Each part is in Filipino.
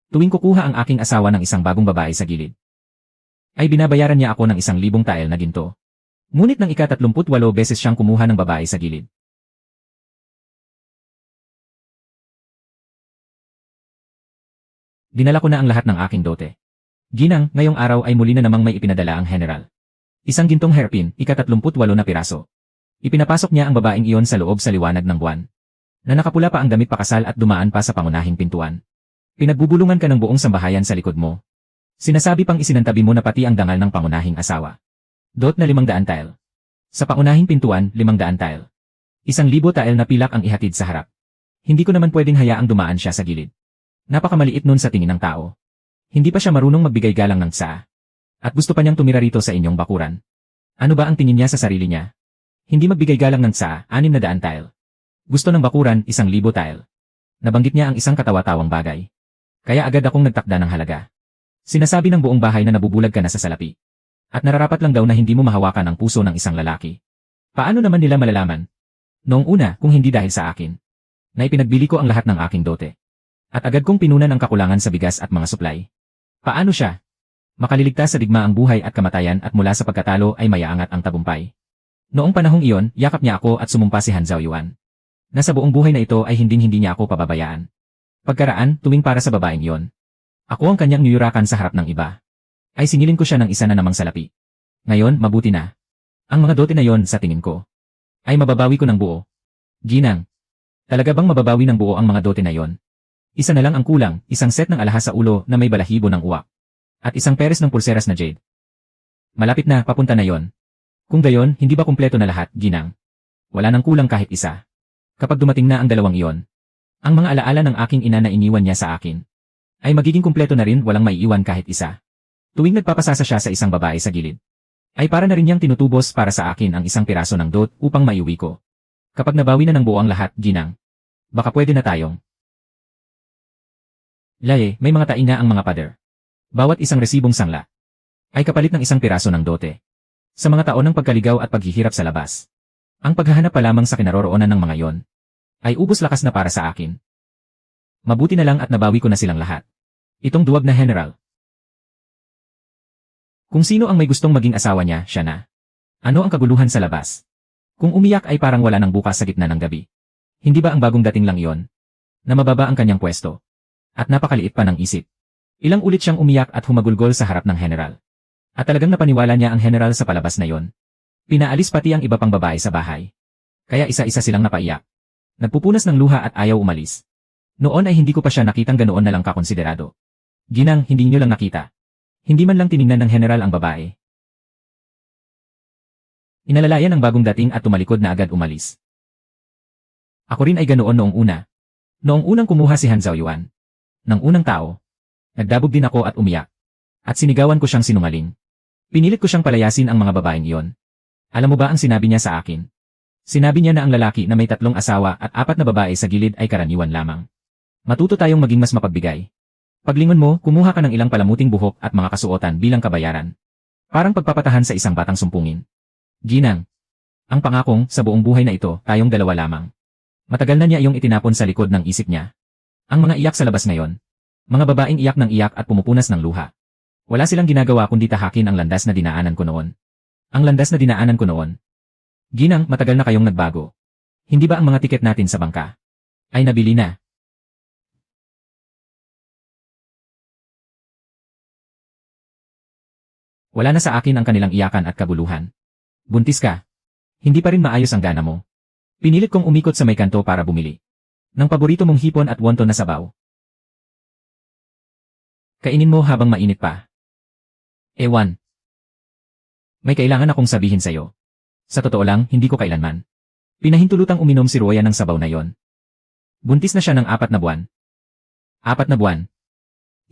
Tuwing kukuha ang aking asawa ng isang bagong babae sa gilid, ay binabayaran niya ako ng 1,000 tael na ginto. Ngunit ng ika-38 beses siyang kumuha ng babae sa gilid. Dinala ko na ang lahat ng aking dote. Ginang, ngayong araw ay muli na namang may ipinadala ang general. Isang gintong hairpin, ika-38 na piraso. Ipinapasok niya ang babaeng iyon sa loob sa liwanag ng buwan, na nakapula pa ang damit pakasal at dumaan pa sa pangunahing pintuan. Pinagbubulungan ka ng buong sambahayan sa likod mo. Sinasabi pang isinantabi mo na pati ang dangal ng pangunahing asawa. Dot na 500 tael. Sa pangunahing pintuan, 500 tael. 1,000 tael na pilak ang ihatid sa harap. Hindi ko naman pwedeng hayaang dumaan siya sa gilid. Napakamaliit nun sa tingin ng tao. Hindi pa siya marunong magbigay galang ng tsaa. At gusto pa niyang tumira rito sa inyong bakuran. Ano ba ang tingin niya sa sarili niya? Hindi magbigay galang ng tsaa, 600 tael. Gusto ng bakuran, 1,000 tael. Nabanggit niya ang isang katawa-tawang bagay. Kaya agad akong nagtakda ng halaga. Sinasabi ng buong bahay na nabubulag ka na sa salapi. At nararapat lang daw na hindi mo mahawakan ang puso ng isang lalaki. Paano naman nila malalaman? Noong una, kung hindi dahil sa akin, na ipinagbili ko ang lahat ng aking dote. At agad kong pinunan ang kakulangan sa bigas at mga supply. Paano siya? Makaliligtas sa digma ang buhay at kamatayan at mula sa pagkatalo ay mayaangat ang tagumpay. Noong panahong iyon, yakap niya ako at sumumpa si Han Zhaoyuan. Nasa buong buhay na ito ay hindi niya ako pababayaan. Pagkaraan, tuwing para sa babaeng iyon, ako ang kanyang niyurakan sa harap ng iba. Ay singilin ko siya ng isa na namang salapi. Ngayon, mabuti na. Ang mga dote na yon sa tingin ko, ay mababawi ko ng buo. Ginang, talaga bang mababawi ng buo ang mga dote na yon? Isa na lang ang kulang, isang set ng alahas sa ulo na may balahibo ng uwak. At isang peres ng pulseras na jade. Malapit na, papunta na yon. Kung gayon, hindi ba kumpleto na lahat, Ginang? Wala nang kulang kahit isa. Kapag dumating na ang dalawang iyon, ang mga alaala ng aking ina na iniwan niya sa akin, ay magiging kumpleto na rin, walang maiiwan kahit isa. Tuwing nagpapasasa siya sa isang babae sa gilid, ay para na rin niyang tinutubos para sa akin ang isang piraso ng dot upang maiuwi ko. Kapag nabawi na ng buo ang lahat, Ginang, baka pwede na tayong. Laye, may mga taina ang mga pader. Bawat isang resibong sangla ay kapalit ng isang piraso ng dote. Sa mga taon ng pagkaligaw at paghihirap sa labas, ang paghahanap pa lamang sa kinaroroonan ng mga yon ay ubos lakas na para sa akin. Mabuti na lang at nabawi ko na silang lahat. Itong duwag na general. Kung sino ang may gustong maging asawa niya, siya na. Ano ang kaguluhan sa labas? Kung umiyak ay parang wala ng bukas sa gitna ng gabi. Hindi ba ang bagong dating lang yon? Na mababa ang kanyang pwesto. At napakaliit pa ng isip. Ilang ulit siyang umiyak at humagulgol sa harap ng general. At talagang napaniwala niya ang general sa palabas na yon. Pinaalis pati ang iba pang babae sa bahay. Kaya isa-isa silang napaiyak. Nagpupunas ng luha at ayaw umalis. Noon ay hindi ko pa siya nakitang ganoon na lang kakonsiderado. Ginang, hindi niyo lang nakita. Hindi man lang tiningnan ng general ang babae. Inalalayan ang bagong dating at tumalikod na agad umalis. Ako rin ay ganoon noong una. Noong unang kumuha si Han Zhaoyuan ng unang tao, nagdabog din ako at umiyak. At sinigawan ko siyang sinungaling. Pinilit ko siyang palayasin ang mga babaeng iyon. Alam mo ba ang sinabi niya sa akin? Sinabi niya na ang lalaki na may 3 asawa at 4 na babae sa gilid ay karaniwan lamang. Matuto tayong maging mas mapagbigay. Paglingon mo, kumuha ka ng ilang palamuting buhok at mga kasuotan bilang kabayaran. Parang pagpapatahan sa isang batang sumpungin. Ginang, ang pangakong sa buong buhay na ito, tayong dalawa lamang. Matagal na niya iyong itinapon sa likod ng isip niya. Ang mga iyak sa labas ngayon. Mga babaeng iyak ng iyak at pumupunas ng luha. Wala silang ginagawa kundi tahakin ang landas na dinaanan ko noon. Ang landas na dinaanan ko noon. Ginang, matagal na kayong nagbago. Hindi ba ang mga tiket natin sa bangka ay nabili na? Wala na sa akin ang kanilang iyakan at kaguluhan. Buntis ka. Hindi pa rin maayos ang gana mo. Pinilit kong umikot sa may kanto para bumili ng paborito mong hipon at wonton na sabaw. Kainin mo habang mainit pa. Ewan. May kailangan akong sabihin sa'yo. Sa totoo lang, hindi ko kailanman pinahintulutang uminom si Roya ng sabaw na yon. Buntis na siya ng 4 na buwan. 4 na buwan.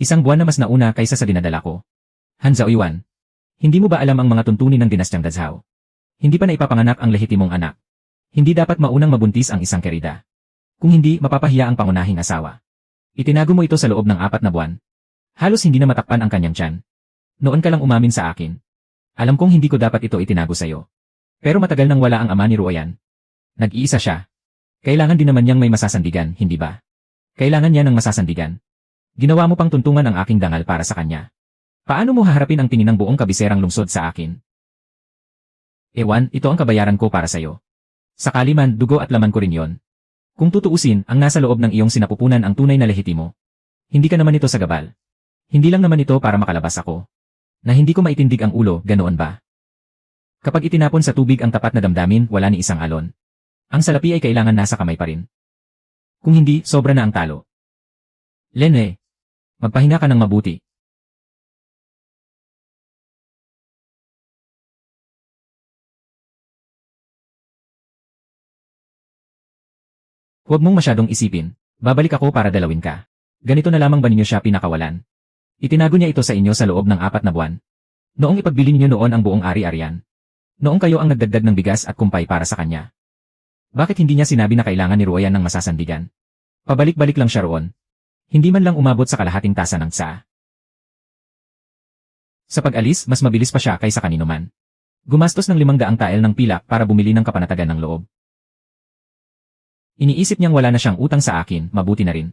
1 buwan na mas nauna kaysa sa dinadala ko. Han Zhaoyuan, hindi mo ba alam ang mga tuntunin ng dinastyang Dazhao? Hindi pa naipapanganak ang lehitimong anak. Hindi dapat maunang mabuntis ang isang kerida. Kung hindi, mapapahiya ang pangunahing asawa. Itinago mo ito sa loob ng 4 na buwan. Halos hindi na matakpan ang kanyang tiyan. Noon ka lang umamin sa akin. Alam kong hindi ko dapat ito itinago sa'yo. Pero matagal nang wala ang ama ni Ruoyan. Nag-iisa siya. Kailangan din naman niyang may masasandigan, hindi ba? Kailangan niya ng masasandigan. Ginawa mo pang tuntungan ang aking dangal para sa kanya. Paano mo haharapin ang tingin ng buong kabiserang lungsod sa akin? Ewan, ito ang kabayaran ko para sa'yo. Sakali man, dugo at laman ko rin yon. Kung tutuusin, ang nasa loob ng iyong sinapupunan ang tunay na lehitimo. Hindi ka naman ito sa gabal. Hindi lang naman ito para makalabas ako. Na hindi ko maitindig ang ulo, ganoon ba? Kapag itinapon sa tubig ang tapat na damdamin, wala ni isang alon. Ang salapi ay kailangan nasa kamay pa rin. Kung hindi, sobra na ang talo. Lene, magpahinga ka ng mabuti. Huwag mong masyadong isipin. Babalik ako para dalawin ka. Ganito na lamang ba ninyo siya pinakawalan? Itinago niya ito sa inyo sa loob ng 4 na buwan. Noong ipagbili niyo noon ang buong ari-arian. Noong kayo ang nagdagdag ng bigas at kumpay para sa kanya. Bakit hindi niya sinabi na kailangan ni Royan ng masasandigan? Pabalik-balik lang siya roon. Hindi man lang umabot sa kalahating tasa ng tsaa. Sa pag-alis, mas mabilis pa siya kaysa kanino man. Gumastos ng 500 tael ng pilak para bumili ng kapanatagan ng loob. Iniisip niyang wala na siyang utang sa akin, mabuti na rin.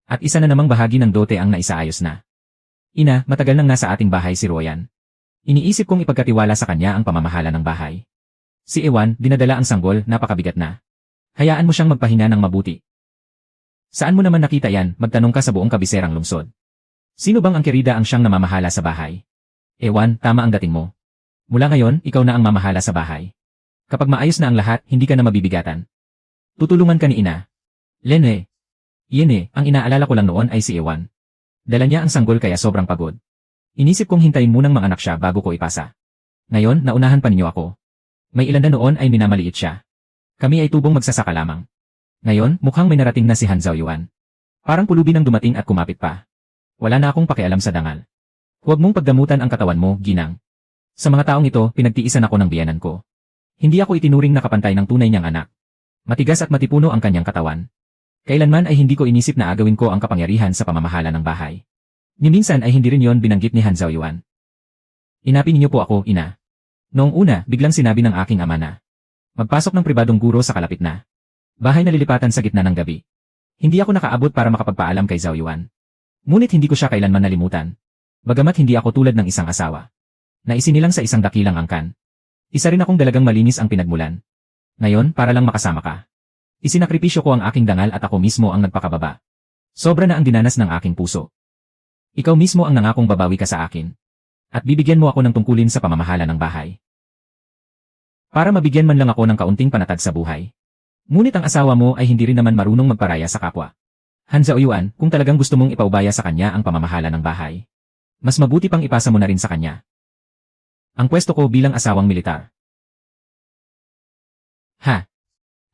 At isa na namang bahagi ng dote ang naisaayos na. Ina, matagal nang nasa ating bahay si Royan. Iniisip kong ipagkatiwala sa kanya ang pamamahala ng bahay. Si Ewan, dinadala ang sanggol, napakabigat na. Hayaan mo siyang magpahinga ng mabuti. Saan mo naman nakita yan, magtanong ka sa buong kabiserang lungsod. Sino bang ang kerida ang siyang namamahala sa bahay? Ewan, tama ang dating mo. Mula ngayon, ikaw na ang mamahala sa bahay. Kapag maayos na ang lahat, hindi ka na mabibigatan. Tutulungan ka ni Ina. Lene. Yene, ang inaalala ko lang noon ay si Ewan. Dala niya ang sanggol kaya sobrang pagod. Inisip kong hintayin munang mga anak siya bago ko ipasa. Ngayon, naunahan pa ninyo ako. May ilan na noon ay minamaliit siya. Kami ay tubong magsasaka lamang. Ngayon, mukhang may narating na si Han Zhaoyuan. Parang pulubi nang dumating at kumapit pa. Wala na akong pakialam sa dangal. Huwag mong pagdamutan ang katawan mo, ginang. Sa mga taong ito, pinagtiisan ako ng biyanan ko. Hindi ako itinuring na kapantay ng tunay niyang anak. Matigas at matipuno ang kanyang katawan. Kailanman ay hindi ko inisip na agawin ko ang kapangyarihan sa pamamahala ng bahay. Ni minsan ay hindi rin yon binanggit ni Han Zhaoyuan. Inapin niyo po ako, Ina. Noong una, biglang sinabi ng aking ama na magpasok ng pribadong guro sa kalapit na bahay na lilipatan sa gitna ng gabi. Hindi ako nakaabot para makapagpaalam kay Zhaoyuan. Ngunit hindi ko siya kailanman nalimutan. Bagamat hindi ako tulad ng isang asawa na isinilang sa isang dakilang angkan. Isa rin akong dalagang malinis ang pinagmulan. Ngayon, para lang makasama ka. Isinakripisyo ko ang aking dangal at ako mismo ang nagpakababa. Sobra na ang dinanas ng aking puso. Ikaw mismo ang nangakong babawi ka sa akin. At bibigyan mo ako ng tungkulin sa pamamahala ng bahay. Para mabigyan man lang ako ng kaunting panatag sa buhay. Ngunit ang asawa mo ay hindi rin naman marunong magparaya sa kapwa. Han Zhaoyuan, kung talagang gusto mong ipaubaya sa kanya ang pamamahala ng bahay, mas mabuti pang ipasa mo na rin sa kanya ang pwesto ko bilang asawang militar. Ha?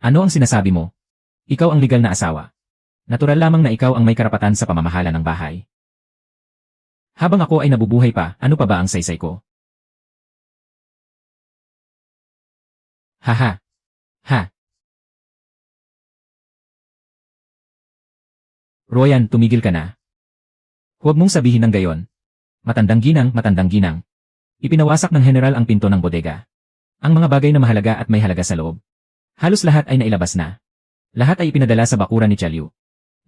Ano ang sinasabi mo? Ikaw ang legal na asawa. Natural lamang na ikaw ang may karapatan sa pamamahala ng bahay. Habang ako ay nabubuhay pa, ano pa ba ang saysay ko? Haha. Ha. Royan, tumigil ka na. Huwag mong sabihin ng gayon. Matandang ginang, matandang ginang. Ipinawasak ng general ang pinto ng bodega. Ang mga bagay na mahalaga at may halaga sa loob. Halos lahat ay nailabas na. Lahat ay ipinadala sa bakuran ni Chalyu.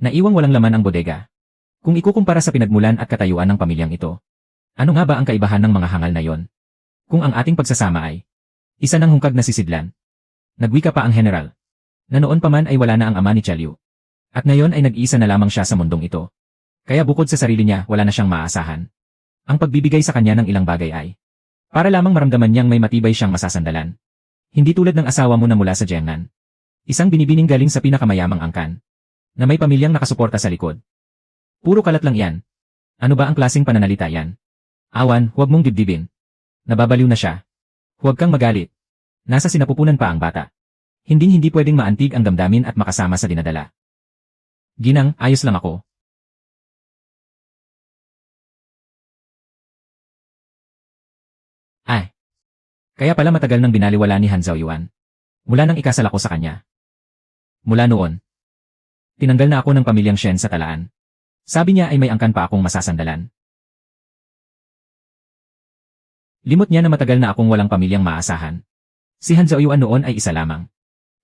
Naiwang walang laman ang bodega. Kung ikukumpara sa pinagmulan at katayuan ng pamilyang ito, ano nga ba ang kaibahan ng mga hangal na yon? Kung ang ating pagsasama ay isa ng hungkag na sisidlan. Nagwika pa ang general. Na noon pa man ay wala na ang ama ni Chalyu. At ngayon ay nag-iisa na lamang siya sa mundong ito. Kaya bukod sa sarili niya, wala na siyang maaasahan. Ang pagbibigay sa kanya ng ilang bagay ay para lamang maramdaman niyang may matibay siyang masasandalan. Hindi tulad ng asawa mo na mula sa Jiangnan. Isang binibining galing sa pinakamayamang angkan. Na may pamilyang nakasuporta sa likod. Puro kalat lang yan. Ano ba ang klaseng pananalita yan? Awan, huwag mong dibdibin. Nababaliw na siya. Huwag kang magalit. Nasa sinapupunan pa ang bata. Hindi pwedeng maantig ang damdamin at makasama sa dinadala. Ginang, ayos lang ako. Ay. Kaya pala matagal nang binaliwala ni Han Zhaoyuan. Mula nang ikasal ako sa kanya. Mula noon. Tinanggal na ako ng pamilyang Shen sa talaan. Sabi niya ay may angkan pa akong masasandalan. Limot niya na matagal na akong walang pamilyang maasahan. Si Han Zhaoyuan noon ay isa lamang.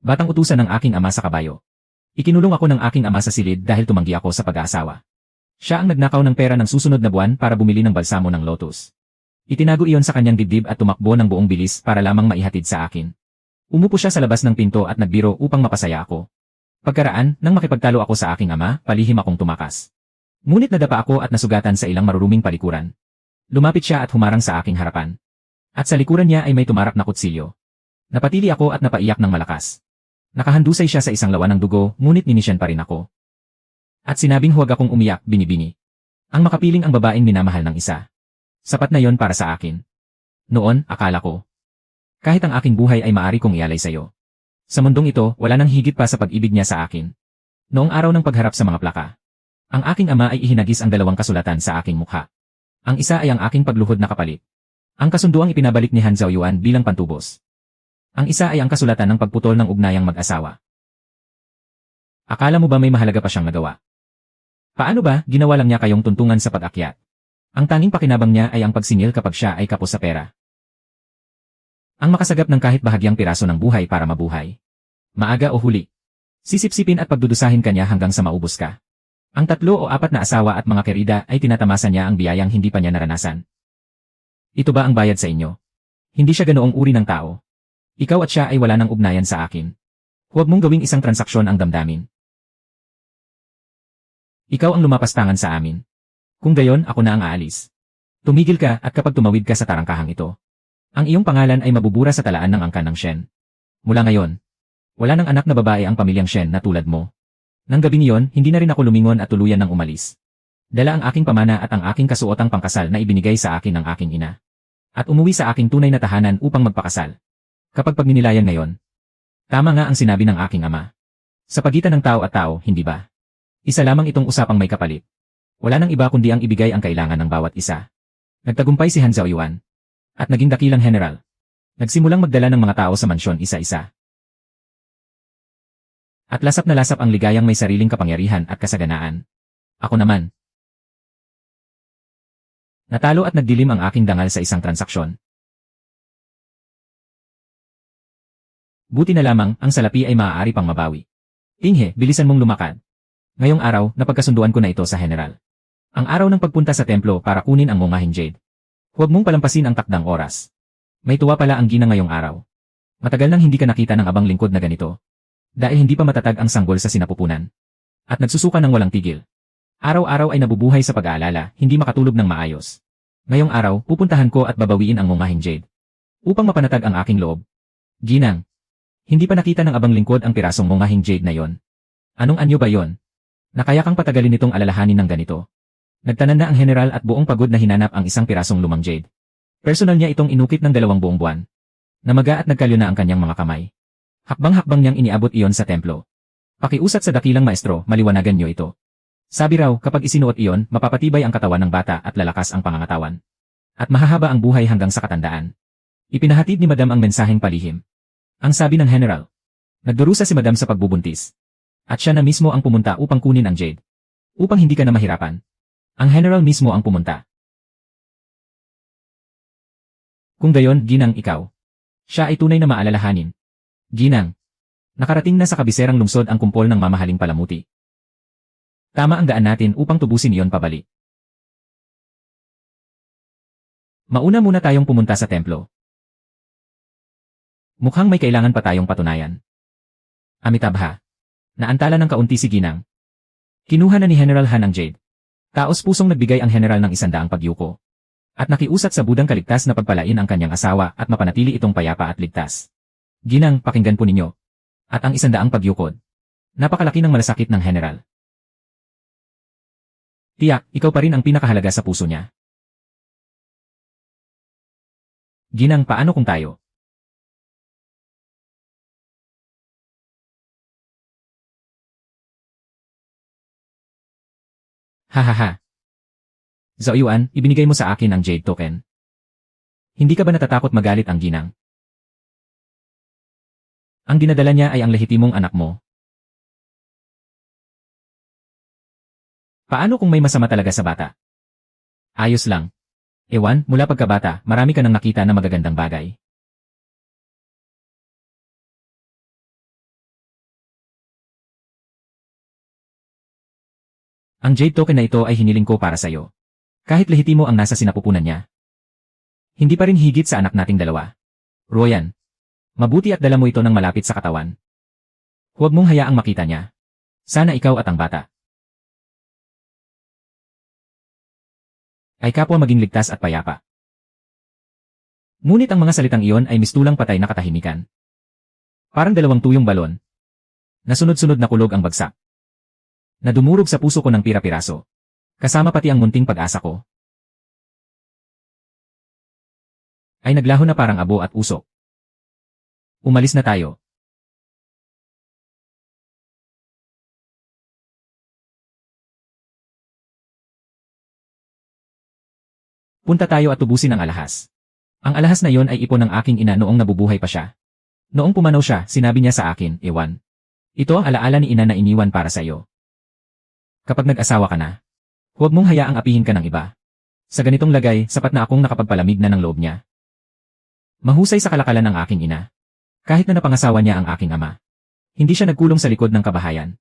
Batang utusan ng aking ama sa kabayo. Ikinulong ako ng aking ama sa silid dahil tumanggi ako sa pag-aasawa. Siya ang nagnakaw ng pera ng susunod na buwan para bumili ng balsamo ng lotus. Itinago iyon sa kanyang dibdib at tumakbo ng buong bilis para lamang maihatid sa akin. Umupo siya sa labas ng pinto at nagbiro upang mapasaya ako. Pagkaraan, nang makipagtalo ako sa aking ama, palihim akong tumakas. Ngunit nadapa ako at nasugatan sa ilang maruruming palikuran. Lumapit siya at humarang sa aking harapan. At sa likuran niya ay may tumarak na kutsilyo. Napatili ako at napaiyak ng malakas. Nakahandusay siya sa isang lawan ng dugo, ngunit ninisyan pa rin ako. At sinabing huwag akong umiyak, binibini. Ang makapiling ang babaeng minamahal ng isa. Sapat na yon para sa akin. Noon, akala ko. Kahit ang aking buhay ay maari kong ialay sa iyo. Sa mundong ito, wala nang higit pa sa pag-ibig niya sa akin. Noong araw ng pagharap sa mga plaka, ang aking ama ay ihinagis ang dalawang kasulatan sa aking mukha. Ang isa ay ang aking pagluhod na kapalit. Ang kasunduang ipinabalik ni Han Zhaoyuan bilang pantubos. Ang isa ay ang kasulatan ng pagputol ng ugnayang mag-asawa. Akala mo ba may mahalaga pa siyang nagawa? Paano ba, ginawa lang niya kayong tuntungan sa pag-akyat? Ang tanging pakinabang niya ay ang pagsingil kapag siya ay kapos sa pera. Ang makasagap ng kahit bahagyang piraso ng buhay para mabuhay. Maaga o huli. Sisipsipin at pagdudusahin kanya hanggang sa maubos ka. Ang 3 o 4 na asawa at mga kerida ay tinatamasa niya ang biyayang hindi pa niya naranasan. Ito ba ang bayad sa inyo? Hindi siya ganoong uri ng tao. Ikaw at siya ay wala ng ugnayan sa akin. Huwag mong gawing isang transaksyon ang damdamin. Ikaw ang lumapastangan sa amin. Kung gayon, ako na ang aalis. Tumigil ka at kapag tumawid ka sa tarangkahang ito, ang iyong pangalan ay mabubura sa talaan ng angkan ng Shen. Mula ngayon, wala nang anak na babae ang pamilyang Shen na tulad mo. Nang gabing iyon, hindi na rin ako lumingon at tuluyan ng umalis. Dala ang aking pamana at ang aking kasuotang pangkasal na ibinigay sa akin ng aking ina. At umuwi sa aking tunay na tahanan upang magpakasal. Kapag pagninilayan ngayon, tama nga ang sinabi ng aking ama. Sa pagitan ng tao at tao, hindi ba? Isa lamang itong usapang may kapalit. Wala nang iba kundi ang ibigay ang kailangan ng bawat isa. Nagtagumpay si Han Zhaoyuan. At naging dakilang general. Nagsimulang magdala ng mga tao sa mansyon isa-isa. At lasap na lasap ang ligayang may sariling kapangyarihan at kasaganaan. Ako naman. Natalo at nagdilim ang aking dangal sa isang transaksyon. Buti na lamang, ang salapi ay maaari pang mabawi. Tinghe, bilisan mong lumakad. Ngayong araw, napagkasunduan ko na ito sa general. Ang araw ng pagpunta sa templo para kunin ang mungahing jade. Huwag mong palampasin ang takdang oras. May tuwa pala ang ginang ngayong araw. Matagal nang hindi ka nakita ng abang lingkod na ganito. Dahil hindi pa matatag ang sanggol sa sinapupunan. At nagsusuka ng walang tigil. Araw-araw ay nabubuhay sa pag-aalala, hindi makatulog ng maayos. Ngayong araw, pupuntahan ko at babawiin ang mungahing jade. Upang mapanatag ang aking loob. Ginang. Hindi pa nakita ng abang lingkod ang pirasong mungahing jade na yon. Anong anyo ba yon? Nakaya kang patagalin nitong alalahanin ng ganito. Nagtanan na ang general at buong pagod na hinanap ang isang pirasong lumang jade. Personal niya itong inukit ng 2 buong buwan. Namaga at nagkalyo na ang kanyang mga kamay. Hakbang-hakbang niyang iniabot iyon sa templo. Pakiusat sa dakilang maestro, maliwanagan niyo ito. Sabi raw, kapag isinuot iyon, mapapatibay ang katawan ng bata at lalakas ang pangangatawan. At mahahaba ang buhay hanggang sa katandaan. Ipinahatid ni Madam ang mensaheng palihim. Ang sabi ng general. Nagdurusa si Madam sa pagbubuntis. At siya na mismo ang pumunta upang kunin ang jade. Upang hindi ka na mahirapan. Ang general mismo ang pumunta. Kung gayon, Ginang ikaw. Siya ay tunay na maalalahanin. Ginang. Nakarating na sa kabiserang lungsod ang kumpol ng mamahaling palamuti. Tama ang daan natin upang tubusin iyon pabalik. Mauna muna tayong pumunta sa templo. Mukhang may kailangan pa tayong patunayan. Amitabha. Naantala ng kaunti si Ginang. Kinuha na ni General Han ang jade. Taos-pusong nagbigay ang general ng 100 pagyuko. At nakiusat sa budang kaligtas na pagpalain ang kanyang asawa at mapanatili itong payapa at ligtas. Ginang, pakinggan po ninyo. At ang 100 pagyukod. Napakalaki ng malasakit ng general. Tiyak, ikaw pa rin ang pinakahalaga sa puso niya. Ginang, paano kung tayo? Hahaha. Zhaoyuan, ibinigay mo sa akin ang jade token. Hindi ka ba natatakot magalit ang ginang? Ang dinadala niya ay ang lehitimong anak mo. Paano kung may masama talaga sa bata? Ayos lang. Ewan, mula pagkabata, marami ka nang nakita na magagandang bagay. Ang Jade Token na ito ay hiniling ko para sa'yo. Kahit lehitimo ang nasa sinapupunan niya. Hindi pa rin higit sa anak nating dalawa. Royan, mabuti at dala mo ito ng malapit sa katawan. Huwag mong hayaang makita niya. Sana ikaw at ang bata ay kapwa maging ligtas at payapa. Ngunit ang mga salitang iyon ay mistulang patay na katahimikan. Parang dalawang tuyong balon. Nasunod-sunod na kulog ang bagsak. Na dumurog sa puso ko ng pira-piraso. Kasama pati ang munting pag-asa ko. Ay naglaho na parang abo at usok. Umalis na tayo. Punta tayo at tubusin ang alahas. Ang alahas na yon ay ipon ng aking ina noong nabubuhay pa siya. Noong pumanaw siya, sinabi niya sa akin, Ewan. Ito ang alaala ni ina na iniwan para sa iyo. Kapag nag-asawa ka na, huwag mong hayaang apihin ka ng iba. Sa ganitong lagay, sapat na akong nakapagpalamig na ng loob niya. Mahusay sa kalakalan ng aking ina. Kahit na napangasawa niya ang aking ama. Hindi siya nagkulong sa likod ng kabahayan.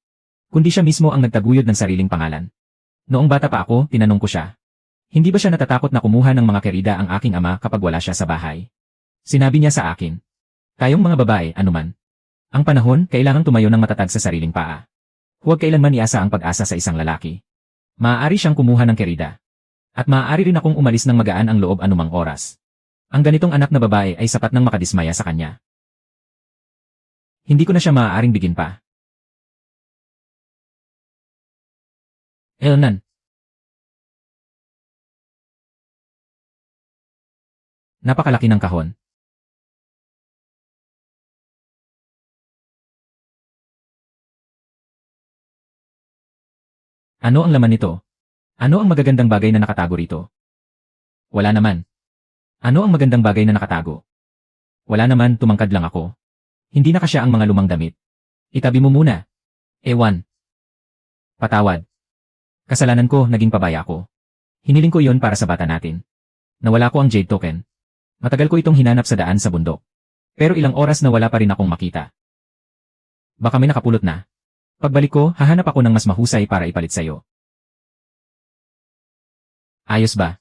Kundi siya mismo ang nagtaguyod ng sariling pangalan. Noong bata pa ako, tinanong ko siya. Hindi ba siya natatakot na kumuha ng mga kerida ang aking ama kapag wala siya sa bahay? Sinabi niya sa akin. Tayong mga babae, anuman. Ang panahon, kailangang tumayo ng matatag sa sariling paa. Huwag kailanman iasa ang pag-asa sa isang lalaki. Maaari siyang kumuha ng kerida. At maaari rin akong umalis ng magaan ang loob anumang oras. Ang ganitong anak na babae ay sapat nang makadismaya sa kanya. Hindi ko na siya maaaring bigin pa. Elnan. Napakalaki ng kahon. Ano ang laman nito? Ano ang magagandang bagay na nakatago rito? Wala naman. Ano ang magandang bagay na nakatago? Wala naman, tumangkad lang ako. Hindi na kasya ang mga lumang damit. Itabi mo muna. Ewan. Patawad. Kasalanan ko, naging pabaya ako. Hiniling ko iyon para sa bata natin. Nawala ko ang Jade Token. Matagal ko itong hinanap sa daan sa bundok. Pero ilang oras na wala pa rin akong makita. Baka may nakapulot na. Pagbalik ko, hahanap ako ng mas mahusay para ipalit sa'yo. Ayos ba?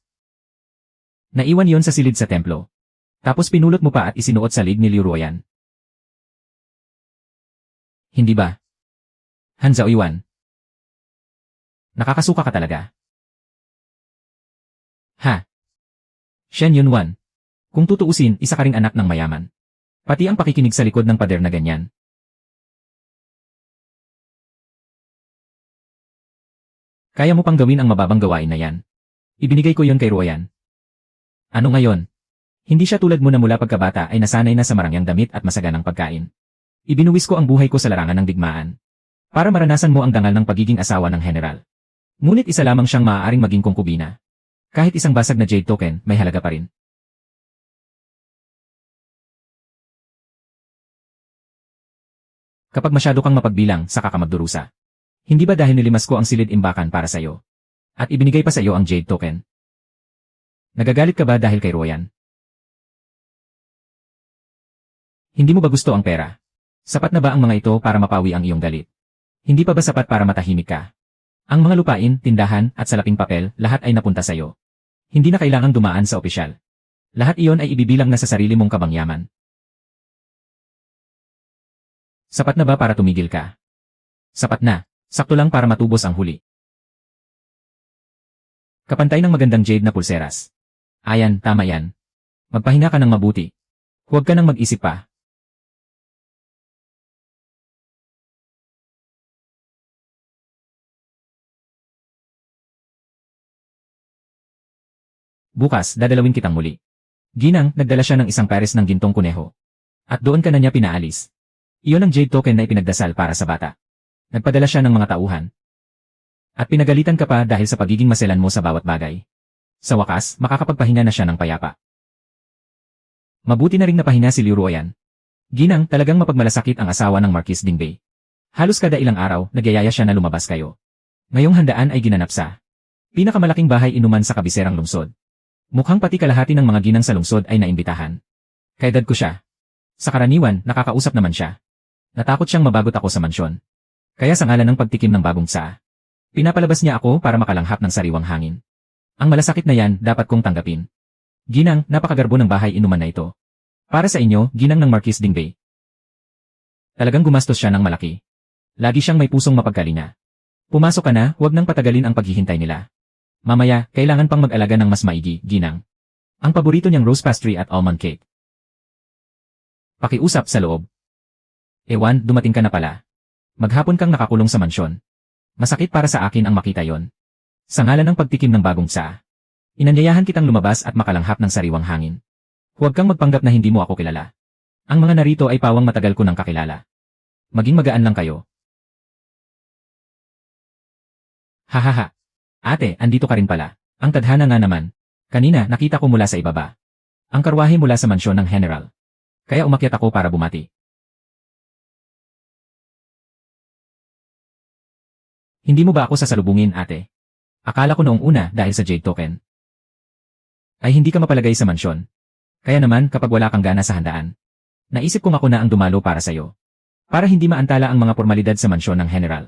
Naiwan yon sa silid sa templo. Tapos pinulot mo pa at isinuot sa lig ni Liu Ruoyan. Hindi ba? Han Zhaoyuan. Nakakasuka ka talaga. Ha? Shen Yunwan. Kung tutuusin, isa ka ring anak ng mayaman. Pati ang pakikinig sa likod ng pader na ganyan. Kaya mo pang gawin ang mababang gawain na yan. Ibinigay ko yon kay Ruoyan. Ano ngayon? Hindi siya tulad mo na mula pagkabata ay nasanay na sa marangyang damit at masaganang pagkain. Ibinuwis ko ang buhay ko sa larangan ng digmaan. Para maranasan mo ang dangal ng pagiging asawa ng general. Ngunit isa lamang siyang maaaring maging kongkubina. Kahit isang basag na Jade Token, may halaga pa rin. Kapag masyado kang mapagbilang, saka ka magdurusa. Hindi ba dahil nilimas ko ang silid imbakan para sa'yo? At ibinigay pa sa'yo ang Jade Token? Nagagalit ka ba dahil kay Ruoyan? Hindi mo ba gusto ang pera? Sapat na ba ang mga ito para mapawi ang iyong galit? Hindi pa ba sapat para matahimik ka? Ang mga lupain, tindahan, at salaping papel, lahat ay napunta sa'yo. Hindi na kailangang dumaan sa opisyal. Lahat iyon ay ibibilang na sa sarili mong kabangyaman. Sapat na ba para tumigil ka? Sapat na. Sakto lang para matubos ang huli. Kapantay ng magandang jade na pulseras. Ayan, tama yan. Magpahinga ka ng mabuti. Huwag ka nang mag-isip pa. Bukas, dadalawin kitang muli. Ginang, nagdala siya ng isang pares ng gintong kuneho. At doon ka na niya pinaalis. Iyon ang Jade Token na ipinagdasal para sa bata. Nagpadala siya ng mga tauhan. At pinagalitan ka pa dahil sa pagiging maselan mo sa bawat bagay. Sa wakas, makakapagpahinga na siya ng payapa. Mabuti na ring napahinga si Liu Ruoyan. Ginang, talagang mapagmalasakit ang asawa ng Marquis Dingbei. Halos kada ilang araw, nagyayaya siya na lumabas kayo. Ngayong handaan ay ginanap sa pinakamalaking bahay inuman sa kabiserang lungsod. Mukhang pati kalahati ng mga ginang sa lungsod ay naimbitahan. Kaedad ko siya. Sa karaniwan, nakakausap naman siya. Natakot siyang mabagot ako sa mansyon. Kaya sa ngalan ng pagtikim ng bagong tsaa, Pinapalabas niya ako para makalanghap ng sariwang hangin. Ang malasakit na yan dapat kong tanggapin. Ginang, napakagarbo ng bahay inuman na ito. Para sa inyo, ginang ng Marquis Dingbey. Talagang gumastos siya ng malaki. Lagi siyang may pusong mapagkalinga. Pumasok ka na, huwag nang patagalin ang paghihintay nila. Mamaya, kailangan pang mag-alaga ng mas maigi, ginang. Ang paborito niyang rose pastry at almond cake. Pakiusap sa loob. Ewan, dumating ka na pala. Maghapon kang nakakulong sa mansyon. Masakit para sa akin ang makita yon. Sa ngalan ng pagtikim ng bagong tsaa. Inanyayahan kitang lumabas at makalanghap ng sariwang hangin. Huwag kang magpanggap na hindi mo ako kilala. Ang mga narito ay pawang matagal ko nang kakilala. Maging magaan lang kayo. Hahaha. Ate, andito ka rin pala. Ang tadhana nga naman. Kanina, nakita ko mula sa ibaba. Ang karwahe mula sa mansyon ng General. Kaya umakyat ako para bumati. Hindi mo ba ako sasalubungin, ate? Akala ko noong una dahil sa Jade Token. Ay hindi ka mapalagay sa mansyon. Kaya naman kapag wala kang gana sa handaan. Naisip kong ako na ang dumalo para sa'yo. Para hindi maantala ang mga formalidad sa mansyon ng General.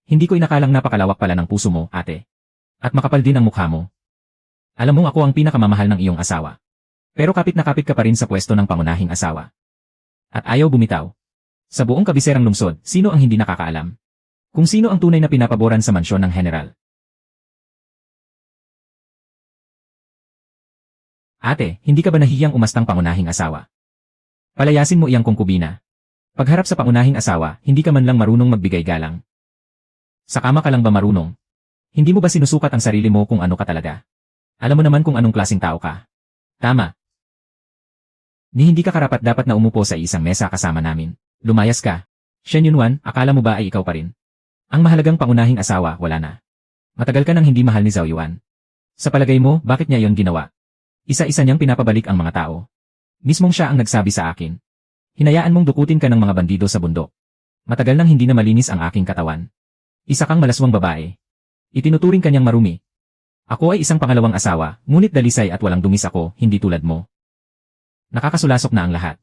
Hindi ko inakalang napakalawak pala ng puso mo, ate. At makapal din ang mukha mo. Alam mong ako ang pinakamamahal ng iyong asawa. Pero kapit na kapit ka pa rin sa pwesto ng pangunahing asawa. At ayaw bumitaw. Sa buong kabiserang lungsod, sino ang hindi nakakaalam? Kung sino ang tunay na pinapaboran sa mansyon ng General. Ate, hindi ka ba nahihiyang umastang pangunahing asawa? Palayasin mo iyang kongkubina. Pagharap sa pangunahing asawa, hindi ka man lang marunong magbigay galang. Sa kama ka lang ba marunong? Hindi mo ba sinusukat ang sarili mo kung ano ka talaga? Alam mo naman kung anong klaseng tao ka. Tama. Ni hindi ka karapat dapat na umupo sa isang mesa kasama namin. Lumayas ka. Shen Yunwan, akala mo ba ay ikaw pa rin? Ang mahalagang pangunahing asawa, wala na. Matagal ka nang hindi mahal ni Zhao Yuan. Sa palagay mo, bakit niya yon ginawa? Isa-isa niyang pinapabalik ang mga tao. Mismong siya ang nagsabi sa akin. Hinayaan mong dukutin ka ng mga bandido sa bundok. Matagal nang hindi na malinis ang aking katawan. Isa kang malaswang babae. Itinuturing kanyang marumi. Ako ay isang pangalawang asawa, ngunit dalisay at walang dungis ako, hindi tulad mo. Nakakasulasok na ang lahat.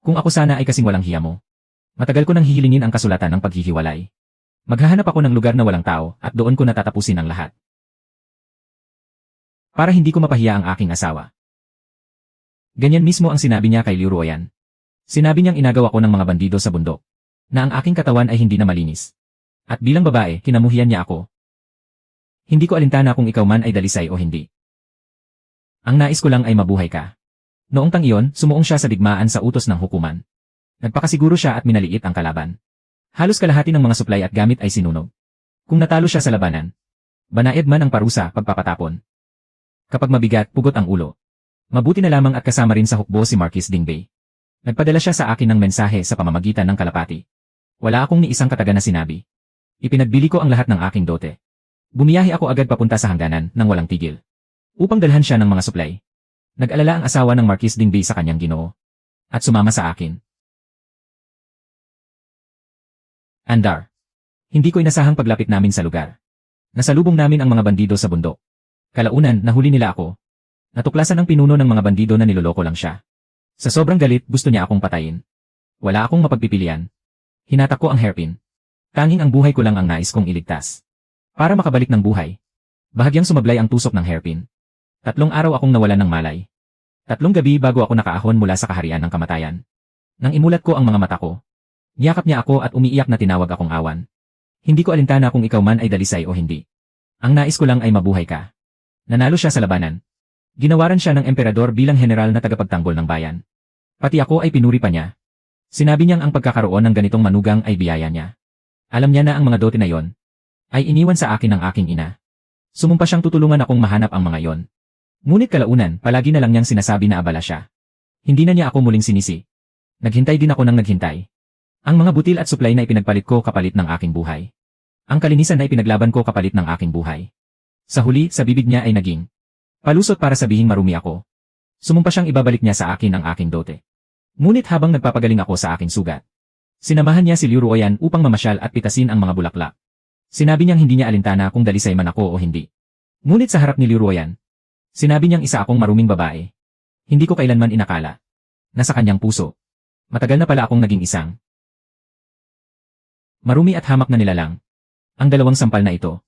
Kung ako sana ay kasing walang hiya mo. Matagal ko nang hihilingin ang kasulatan ng paghihiwalay. Maghahanap ako ng lugar na walang tao at doon ko natatapusin ang lahat. Para hindi ko mapahiya ang aking asawa. Ganyan mismo ang sinabi niya kay Liu Ruoyan. Sinabi niyang inagaw ako ng mga bandido sa bundok. Na ang aking katawan ay hindi na malinis. At bilang babae, kinamuhian niya ako. Hindi ko alintana kung ikaw man ay dalisay o hindi. Ang nais ko lang ay mabuhay ka. Noong tang iyon, sumuong siya sa digmaan sa utos ng hukuman. Nagpakasiguro siya at minaliit ang kalaban. Halos kalahati ng mga suplay at gamit ay sinunog. Kung natalo siya sa labanan, banaed man ang parusa pagpapatapon. Kapag mabigat, pugot ang ulo. Mabuti na lamang at kasama rin sa hukbo si Marquis Dingbey. Nagpadala siya sa akin ng mensahe sa pamamagitan ng kalapati. Wala akong ni isang kataga na sinabi. Ipinagbili ko ang lahat ng aking dote. Bumiyahe ako agad papunta sa hangganan nang walang tigil. Upang dalhan siya ng mga suplay. Nag-alala ang asawa ng Marquis Dingbey sa kanyang ginoo. At sumama sa akin. Andar. Hindi ko inasahang paglapit namin sa lugar. Nasalubong namin ang mga bandido sa bundok. Kalaunan, nahuli nila ako. Natuklasan ng pinuno ng mga bandido na niloloko lang siya. Sa sobrang galit, gusto niya akong patayin. Wala akong mapagpipilian. Hinatak ko ang hairpin. Tanging ang buhay ko lang ang nais kong iligtas. Para makabalik ng buhay. Bahagyang sumablay ang tusok ng hairpin. 3 araw akong nawalan ng malay. 3 gabi bago ako nakaahon mula sa kaharian ng kamatayan. Nang imulat ko ang mga mata ko, niyakap niya ako at umiiyak na tinawag akong awan. Hindi ko alintana kung ikaw man ay dalisay o hindi. Ang nais ko lang ay mabuhay ka. Nanalo siya sa labanan. Ginawaran siya ng emperador bilang general na tagapagtanggol ng bayan. Pati ako ay pinuri pa niya. Sinabi niyang ang pagkakaroon ng ganitong manugang ay biyaya niya. Alam niya na ang mga dote na yon ay iniwan sa akin ng aking ina. Sumumpa siyang tutulungan akong mahanap ang mga yon. Ngunit kalaunan, palagi na lang niyang sinasabi na abala siya. Hindi na niya ako muling sinisi. Naghintay din ako ng naghintay. Ang mga butil at supply na ipinagpalit ko kapalit ng aking buhay. Ang kalinisan na ipinaglaban ko kapalit ng aking buhay. Sa huli, sa bibig niya ay naging palusot para sabihing marumi ako. Sumumpa siyang ibabalik niya sa akin ang aking dote. Ngunit habang nagpapagaling ako sa aking sugat, sinamahan niya si Liu Ruoyan upang mamasyal at pitasin ang mga bulaklak. Sinabi niyang hindi niya alintana kung dalisay man ako o hindi. Ngunit sa harap ni Liu Ruoyan, sinabi niyang isa akong maruming babae. Hindi ko kailanman inakala. Nasa kanyang puso. Matagal na pala akong naging isang marumi at hamak na nilalang. Ang dalawang sampal na ito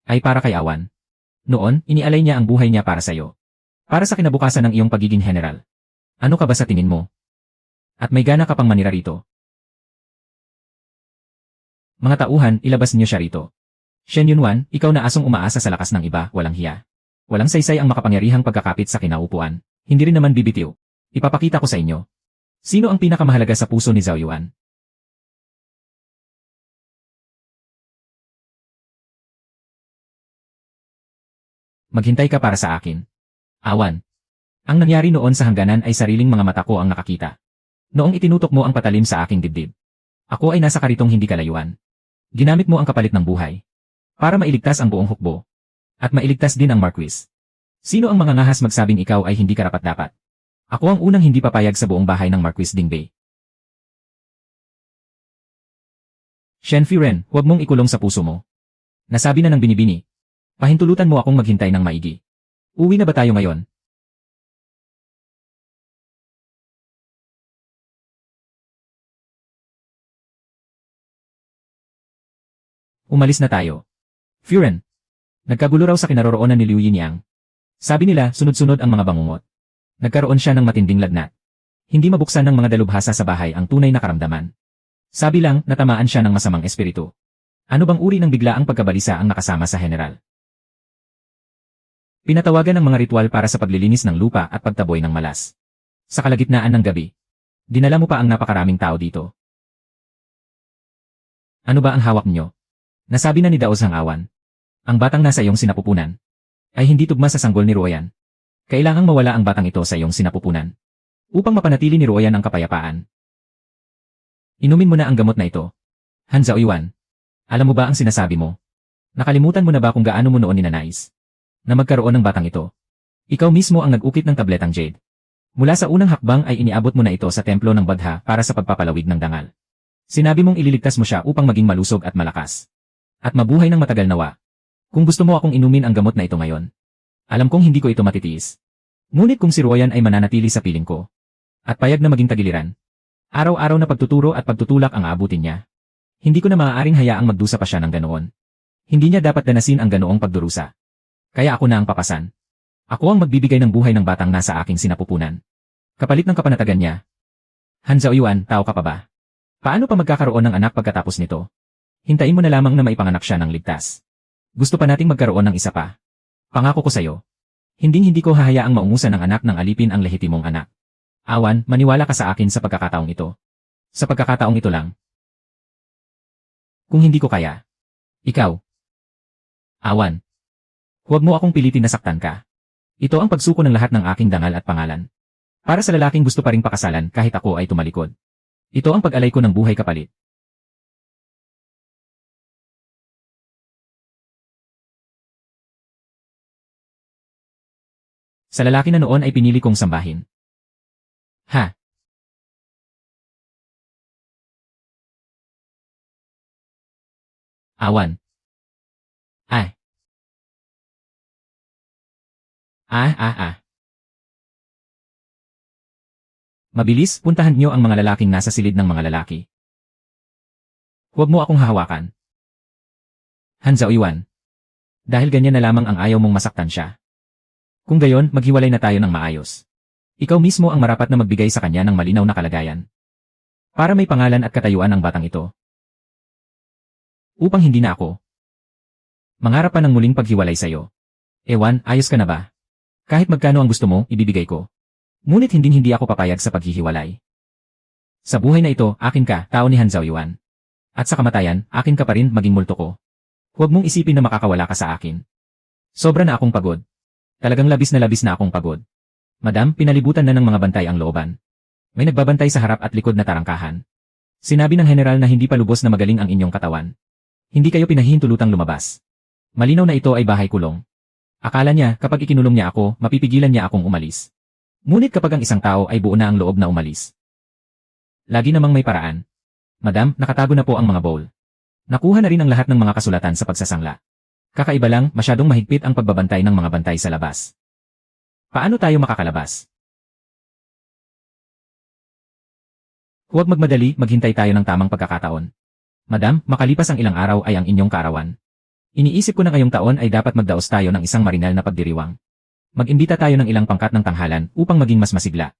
Ay para kay Awan. Noon, inialay niya ang buhay niya para sa'yo. Para sa kinabukasan ng iyong pagiging general. Ano ka ba sa tingin mo? At may gana ka pang manira rito. Mga tauhan, ilabas niyo siya rito. Shen Yunwan, ikaw na asong umaasa sa lakas ng iba, walang hiya. Walang saysay ang makapangyarihang pagkakapit sa kinaupuan. Hindi rin naman bibitiw. Ipapakita ko sa inyo. Sino ang pinakamahalaga sa puso ni Zhao Yuan? Maghintay ka para sa akin. Awan. Ang nangyari noon sa hangganan ay sariling mga mata ko ang nakakita. Noong itinutok mo ang patalim sa aking dibdib. Ako ay nasa karitong hindi kalayuan. Ginamit mo ang kapalit ng buhay. Para mailigtas ang buong hukbo. At mailigtas din ang Marquis. Sino ang mangangahas magsabing ikaw ay hindi karapat-dapat? Ako ang unang hindi papayag sa buong bahay ng Marquis Dingbei. Shen Firen, huwag mong ikulong sa puso mo. Nasabi na ng binibini. Pahintulutan mo akong maghintay ng maigi. Uwi na ba tayo ngayon? Umalis na tayo. Firen. Nagkagulo raw sa kinaroroonan ni Liu Yinyang. Sabi nila, sunod-sunod ang mga bangungot. Nagkaroon siya ng matinding lagnat. Hindi mabuksan ng mga dalubhasa sa bahay ang tunay na karamdaman. Sabi lang, natamaan siya ng masamang espiritu. Ano bang uri ng biglaang pagkabalisa ang nakasama sa general? Pinatawagan ng mga ritual para sa paglilinis ng lupa at pagtaboy ng malas. Sa kalagitnaan ng gabi. Dinala mo pa ang napakaraming tao dito. Ano ba ang hawak niyo? Nasabi na ni Daos ang Awan. Ang batang nasa iyong sinapupunan ay hindi tugma sa sanggol ni Ruoyan. Kailangang mawala ang batang ito sa iyong sinapupunan upang mapanatili ni Ruoyan ang kapayapaan. Inumin mo na ang gamot na ito. Han Zhao Yuan. Alam mo ba ang sinasabi mo? Nakalimutan mo na ba kung gaano mo noon ninanais na magkaroon ng batang ito? Ikaw mismo ang nag-ukit ng tabletang Jade. Mula sa unang hakbang ay iniabot mo na ito sa templo ng Badha para sa pagpapalawig ng dangal. Sinabi mong ililigtas mo siya upang maging malusog at malakas. At mabuhay ng matagal nawa. Kung gusto mo akong inumin ang gamot na ito ngayon, alam kong hindi ko ito matitiis. Ngunit kung si Ruoyan ay mananatili sa piling ko, at payag na maging tagiliran, araw-araw na pagtuturo at pagtutulak ang aabutin niya, hindi ko na maaaring hayaang magdusa pa siya ng ganoon. Hindi niya dapat danasin ang ganoong pagdurusa. Kaya ako na ang papasan. Ako ang magbibigay ng buhay ng batang nasa aking sinapupunan. Kapalit ng kapanatagan niya. Han Zhao Yuan, tao ka pa ba? Paano pa magkakaroon ng anak pagkatapos nito? Hintayin mo na lamang na maipanganak siya ng ligtas. Gusto pa nating magkaroon ng isa pa. Pangako ko sa'yo. Hindi ko hahayaang maungusan ng anak ng alipin ang lehitimong anak. Awan, maniwala ka sa akin sa pagkakataong ito. Sa pagkakataong ito lang. Kung hindi ko kaya. Ikaw. Awan. Huwag mo akong pilitin na saktan ka. Ito ang pagsuko ng lahat ng aking dangal at pangalan. Para sa lalaking gusto pa ring pakasalan kahit ako ay tumalikod. Ito ang pag-alay ko ng buhay kapalit. Sa lalaki na noon ay pinili kong sambahin. Ha? Awan. Ay. Ah. Mabilis, puntahan niyo ang mga lalaking nasa silid ng mga lalaki. Huwag mo akong hahawakan. Han Zhao Yuan. Dahil ganyan na lamang ang ayaw mong masaktan siya. Kung gayon, maghiwalay na tayo ng maayos. Ikaw mismo ang marapat na magbigay sa kanya ng malinaw na kalagayan. Para may pangalan at katayuan ang batang ito. Upang hindi na ako mangarap pa ng muling paghiwalay sa'yo. Ewan, ayos ka na ba? Kahit magkano ang gusto mo, ibibigay ko. Ngunit hindi ako papayag sa paghihiwalay. Sa buhay na ito, akin ka, tao ni Han Zhao Yuan. At sa kamatayan, akin ka pa rin maging multo ko. Huwag mong isipin na makakawala ka sa akin. Sobra na akong pagod. Talagang labis na akong pagod. Madam, pinalibutan na ng mga bantay ang looban. May nagbabantay sa harap at likod na tarangkahan. Sinabi ng general na hindi pa lubos na magaling ang inyong katawan. Hindi kayo pinahihintulutang lumabas. Malinaw na ito ay bahay kulong. Akala niya, kapag ikinulong niya ako, mapipigilan niya akong umalis. Ngunit kapag ang isang tao ay buo na ang loob na umalis. Lagi namang may paraan. Madam, nakatago na po ang mga bowl. Nakuha na rin ang lahat ng mga kasulatan sa pagsasangla. Kakaiba lang, masyadong mahigpit ang pagbabantay ng mga bantay sa labas. Paano tayo makakalabas? Huwag magmadali, maghintay tayo ng tamang pagkakataon. Madam, makalipas ang ilang araw ay ang inyong kaarawan. Iniisip ko na ngayong taon ay dapat magdaos tayo ng isang marinal na pagdiriwang. Mag-imbita tayo ng ilang pangkat ng tanghalan upang maging mas masigla.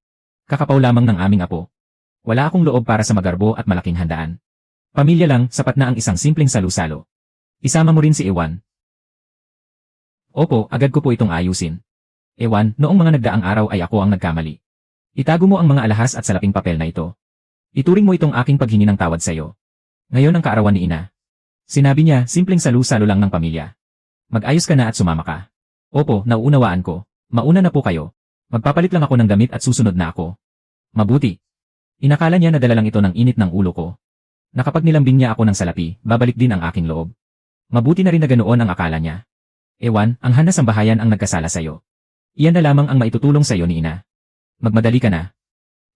Kakapaw lamang ng aming apo. Wala akong loob para sa magarbo at malaking handaan. Pamilya lang, sapat na ang isang simpleng salu-salo. Isama mo rin si Ewan. Opo, agad ko po itong ayusin. Ewan, noong mga nagdaang araw ay ako ang nagkamali. Itago mo ang mga alahas at salaping papel na ito. Ituring mo itong aking paghingi ng tawad sa iyo. Ngayon ang kaarawan ni Ina. Sinabi niya, simpleng salu-salo lang ng pamilya. Mag-ayos ka na at sumama ka. Opo, nauunawaan ko. Mauna na po kayo. Magpapalit lang ako ng damit at susunod na ako. Mabuti. Inakala niya na dala lang ito ng init ng ulo ko. Nakapag nilambing niya ako ng salapi, babalik din ang aking loob. Mabuti na rin na ganoon ang akala niya. Ewan, ang hanas ang bahayan ang nagkasala sa iyo. Iyan na lamang ang maitutulong sa iyo ni Ina. Magmadali ka na.